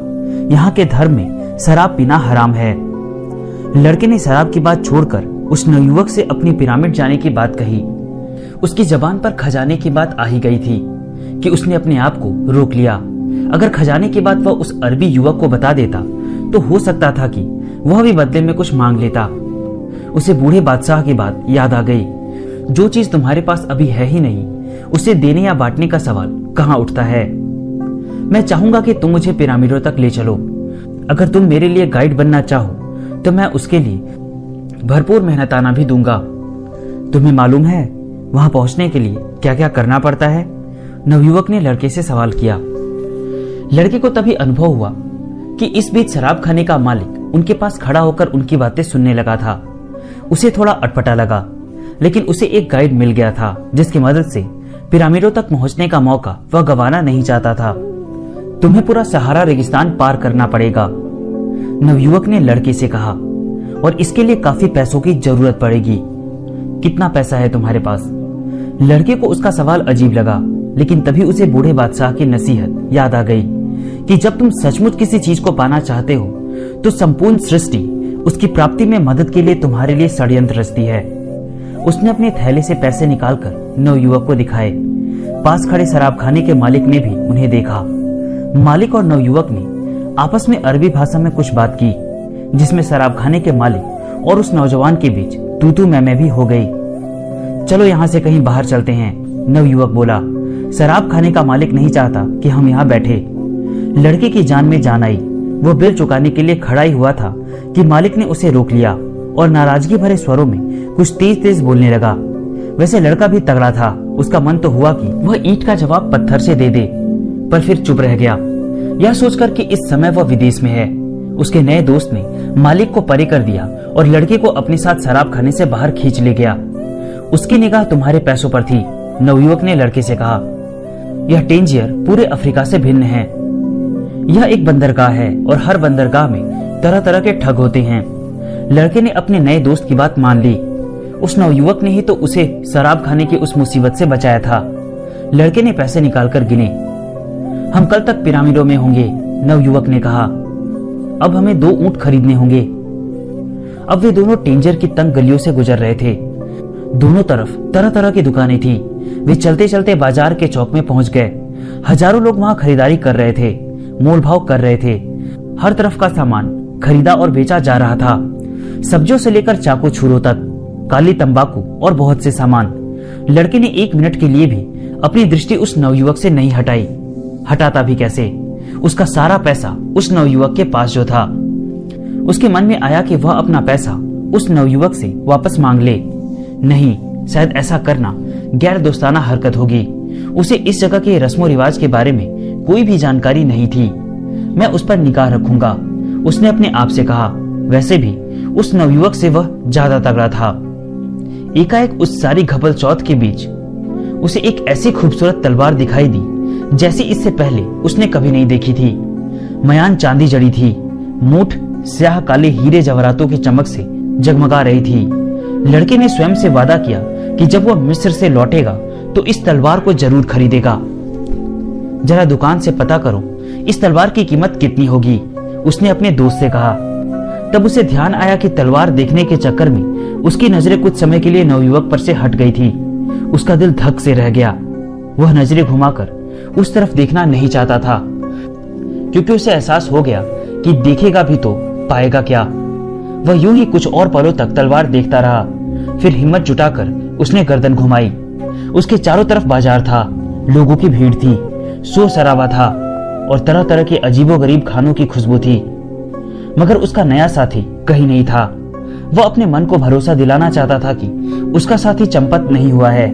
यहाँ के धर्म में शराब पीना हराम है। लड़के ने शराब की बात छोड़कर उस नवयुवक से अपनी पिरामिड जाने की बात कही। उसकी जबान पर खजाने की बात आ ही गई थी कि उसने अपने आप को रोक लिया। अगर खजाने की बात वह उस अरबी युवक को बता देता तो हो सकता था कि वह भी बदले में कुछ मांग लेता। उसे बूढ़े बादशाह की बात याद आ गई। जो चीज तुम्हारे पास अभी है ही नहीं, उसे देने या बांटने का सवाल कहाँ उठता है। मैं चाहूंगा कि तुम मुझे पिरामिडों तक ले चलो। अगर तुम मेरे लिए गाइड बनना चाहो तो मैं उसके लिए भरपूर मेहनताना भी दूंगा। तुम्हें मालूम है वहां पहुंचने के लिए क्या क्या करना पड़ता है? नवयुवक ने लड़के से सवाल किया। लड़के को तभी अनुभव हुआ कि इस बीच शराब खाने का मालिक उनके पास खड़ा होकर उनकी बातें सुनने लगा था। उसे थोड़ा अटपटा लगा, लेकिन उसे एक गाइड मिल गया था जिसकी मदद से पिरामिडों तक पहुंचने का मौका वह गंवाना नहीं चाहता था। तुम्हें पूरा सहारा रेगिस्तान पार करना पड़ेगा, नवयुवक ने लड़के से कहा, और इसके लिए काफी पैसों की जरूरत पड़ेगी। कितना पैसा है तुम्हारे पास? लड़के को उसका सवाल अजीब लगा, लेकिन तभी उसे बूढ़े बादशाह की नसीहत याद आ गई कि जब तुम सचमुच किसी चीज को पाना चाहते हो तो संपूर्ण सृष्टि उसकी प्राप्ति में मदद के लिए तुम्हारे लिए षड्यंत्र रचती है। उसने अपने थैले से पैसे निकालकर नवयुवक को दिखाए। पास खड़े शराब खाने के मालिक ने भी उन्हें देखा। मालिक और नवयुवक ने आपस में अरबी भाषा में कुछ बात की, जिसमें शराब खाने के मालिक और उस नौजवान के बीच तू तू मैं भी हो गई। चलो यहाँ से कहीं बाहर चलते हैं, नवयुवक बोला। शराब खाने का मालिक नहीं चाहता कि हम यहाँ बैठे। लड़के की जान में जान आई। वो बिल चुकाने के लिए खड़ा ही हुआ था कि मालिक ने उसे रोक लिया और नाराजगी भरे स्वरों में कुछ तेज तेज बोलने लगा। वैसे लड़का भी तगड़ा था। उसका मन तो हुआ कि वह ईंट का जवाब पत्थर से दे दे, पर फिर चुप रह गया, यह सोचकर कि इस समय वह विदेश में है। उसके नए दोस्त ने मालिक को परे कर दिया और लड़के को अपने साथ शराब खाने से बाहर खींच ले गया। उसकी निगाह तुम्हारे पैसों पर थी, नवयुवक ने लड़के से कहा। यह टेंजियर पूरे अफ्रीका से भिन्न है। यह एक बंदरगाह है और हर बंदरगाह में तरह तरह के ठग होते हैं। लड़के ने अपने नए दोस्त की बात मान ली। उस नवयुवक ने ही तो उसे शराब खाने की उस मुसीबत से बचाया था। लड़के ने पैसे निकालकर गिने। हम कल तक पिरामिडों में होंगे, नवयुवक ने कहा। अब हमें 2 ऊंट खरीदने होंगे। अब वे दोनों टेंजर की तंग गलियों से गुजर रहे थे। दोनों तरफ तरह तरह की दुकानें थी। वे चलते चलते बाजार के चौक में पहुंच गए। हजारों लोग वहां खरीदारी कर रहे थे, मोल भाव कर रहे थे। हर तरफ का सामान खरीदा और बेचा जा रहा था। सब्जियों से लेकर चाकू छुरों तक, काली तंबाकू और बहुत से सामान। लड़के ने 1 मिनट के लिए भी अपनी दृष्टि उस नवयुवक से नहीं हटाई। हटाता भी कैसे? उसका सारा पैसा उस नवयुवक के पास जो था। उसके मन में आया कि वह अपना पैसा उस नवयुवक से वापस मांग ले। नहीं, शायद ऐसा करना गैर दोस्ताना हरकत होगी। उसे इस जगह के रस्मों रिवाज के बारे में कोई भी जानकारी नहीं थी। मैं उस पर निगाह रखूंगा, उसने अपने आप से कहा। वैसे भी उस नवयुवक से वह ज्यादा तगड़ा था। एकाएक उस सारी घपल चौथ के बीच उसे एक ऐसी खूबसूरत तलवार दिखाई दी जैसी इससे पहले उसने कभी नहीं देखी थी। मयान चांदी जड़ी थी, मूठ स्याह काले हीरे जवाहरातों की चमक से जगमगा रही थी। लड़के ने स्वयं से वादा किया कि जब वह मिस्र से लौटेगा तो इस तलवार को जरूर खरीदेगा। जरा दुकान से पता करो इस तलवार की कीमत कितनी होगी, उसने अपने दोस्त से कहा। तब उसे ध्यान आया कि तलवार देखने के चक्कर में उसकी नजरें कुछ समय के लिए नवयुवक पर से हट गई थी। उसका दिल धक से रह गया। वह नजरें घुमाकर उस तरफ देखना नहीं चाहता था, क्योंकि उसे एहसास हो गया कि देखेगा भी तो पाएगा क्या। वह यूं ही कुछ और पलों तक तलवार देखता रहा। फिर हिम्मत जुटाकर उसने गर्दन घुमाई। उसके चारों तरफ बाजार था, लोगों की भीड़ थी, शोर शराबा था और तरह तरह के अजीबोगरीब खानों की खुशबू थी। मगर उसका नया साथी कहीं नहीं था। वह अपने मन को भरोसा दिलाना चाहता था कि उसका साथी चंपत नहीं हुआ है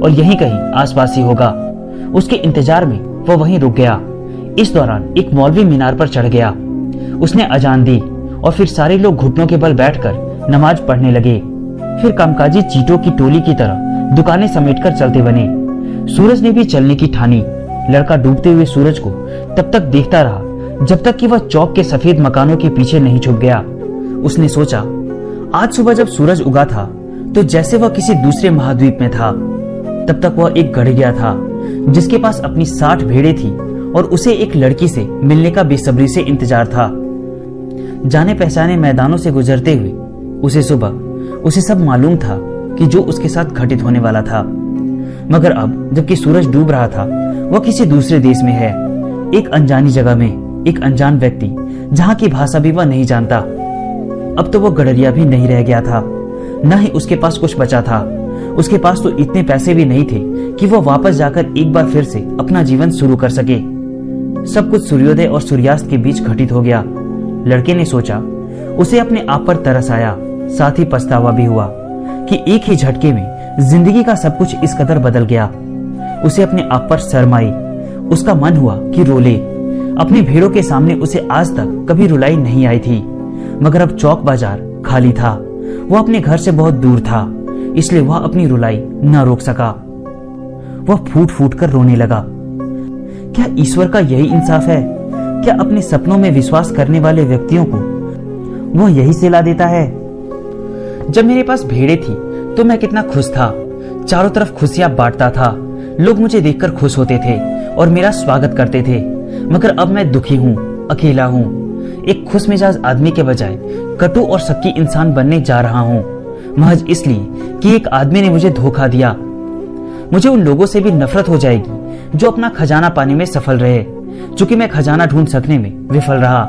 और यहीं कहीं आसपास ही होगा। उसके इंतजार में वह वहीं रुक गया। इस दौरान एक मौलवी मीनार पर चढ़ गया। उसने अजान दी और फिर सारे लोग घुटनों के बल बैठकर नमाज पढ़ने लगे। फिर कामकाजी चीटों की टोली की तरह दुकानें समेटकर चलते बने। सूरज ने भी चलने की ठानी। लड़का डूबते हुए सूरज को तब तक देखता रहा जब तक कि वह चौक के सफेद मकानों के पीछे नहीं छुप गया। उसने सोचा, आज सुबह जब सूरज उगा था तो जैसे वह किसी दूसरे महाद्वीप में था। तब तक वह एक गड़िया था जिसके पास अपनी 60 भेड़ें थी और उसे एक लड़की से मिलने का बेसब्री से इंतजार था। जाने पहचाने मैदानों से गुजरते हुए उसे सब मालूम था कि जो उसके साथ घटित होने वाला था। मगर अब जबकि सूरज डूब रहा था, वह किसी दूसरे देश में है, एक अनजानी जगह में, एक अनजान व्यक्ति जहां की भाषा भी वह नहीं जानता। अब तो वह गडरिया भी नहीं रह गया था, न ही उसके पास कुछ बचा था। उसके पास तो इतने पैसे भी नहीं थे कि वह वापस जाकर एक बार फिर से अपना जीवन शुरू कर सके। सब कुछ सूर्योदय और सूर्यास्त के बीच घटित हो गया। लड़के ने सोचा। उसे अपने आप पर तरस आया, साथ ही पछतावा भी हुआ कि एक ही झटके में जिंदगी का सब कुछ इस कदर बदल गया। उसे अपने आप पर शर्म आई। उसका मन हुआ कि रो ले। अपनी भेड़ों के सामने उसे आज तक कभी रुलाई नहीं आई थी, मगर अब चौक बाजार खाली था। वह अपने घर से बहुत दूर था, इसलिए वह अपनी रुलाई न रोक सका। वह फूट फूट कर रोने लगा। क्या ईश्वर का यही इंसाफ है? क्या अपने सपनों में विश्वास करने वाले व्यक्तियों को वह यही सिला देता है? जब मेरे पास भेड़ें थी तो मैं कितना खुश था। चारों तरफ खुशियां बांटता था। लोग मुझे देखकर खुश होते थे और मेरा स्वागत करते थे। मगर अब मैं दुखी हूँ, अकेला हूँ। एक खुश मिजाज आदमी के बजाय कटु और शक्की इंसान बनने जा रहा हूँ, महज इसलिए कि एक आदमी ने मुझे धोखा दिया। मुझे उन लोगों से भी नफरत हो जाएगी जो अपना खजाना पाने में सफल रहे, चूंकि मैं खजाना ढूंढ सकने में विफल रहा।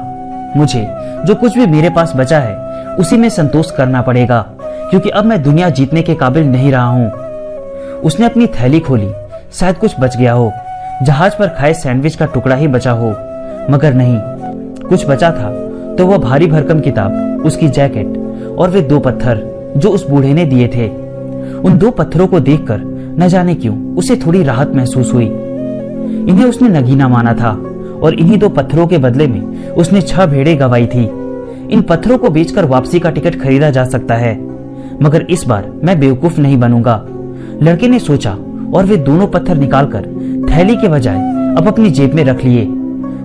मुझे जो कुछ भी मेरे पास बचा है उसी में संतोष करना पड़ेगा, क्योंकि अब मैं दुनिया जीतने के काबिल नहीं रहा हूँ। उसने अपनी थैली खोली, शायद कुछ बच गया हो, जहाज पर खाए सैंडविच का टुकड़ा ही बचा हो, मगर नहीं, कुछ बचा था तो वह भारी भरकम किताब, उसकी जैकेट और वे 2 पत्थर जो उस बूढ़े ने दिए थे। उन 2 पत्थरों को देखकर न जाने क्यों उसे थोड़ी राहत महसूस हुई। इन्हें उसने नगीना माना था और इन्हीं 2 पत्थरों के बदले में उसने 6 भेड़ें गंवाई थी। इन पत्थरों को बेचकर वापसी का टिकट खरीदा जा सकता है, मगर इस बार मैं बेवकूफ नहीं बनूंगा, लड़के ने सोचा और वे दोनों पत्थर निकालकर थैली के बजाय अब अपनी जेब में रख लिए।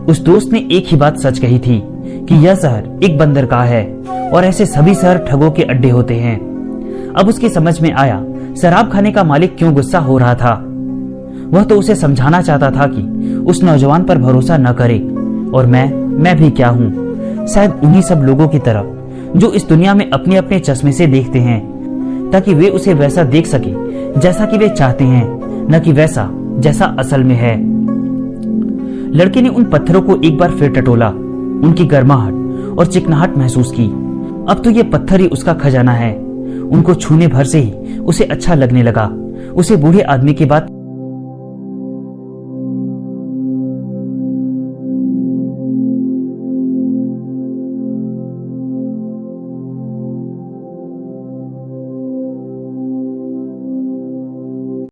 उस दोस्त ने एक ही बात सच कही थी कि यह शहर एक बंदरगाह है और ऐसे सभी शहर ठगों के अड्डे होते हैं। अब उसकी समझ में आया शराब खाने का मालिक क्यों गुस्सा हो रहा था। वह तो उसे समझाना चाहता था कि उस नौजवान पर भरोसा न करे। और मैं भी क्या हूँ? शायद उन्हीं सब लोगों की तरह जो इस दुनिया में अपने अपने चश्मे से देखते हैं, ताकि वे उसे वैसा देख सके जैसा कि वे चाहते हैं, न कि वैसा जैसा असल में है। लड़के ने उन पत्थरों को एक बार फिर टटोला। उनकी गर्माहट और चिकनाहट महसूस की। अब तो ये पत्थर ही उसका खजाना है। उनको छूने भर से ही उसे अच्छा लगने लगा। उसे बूढ़े आदमी की बात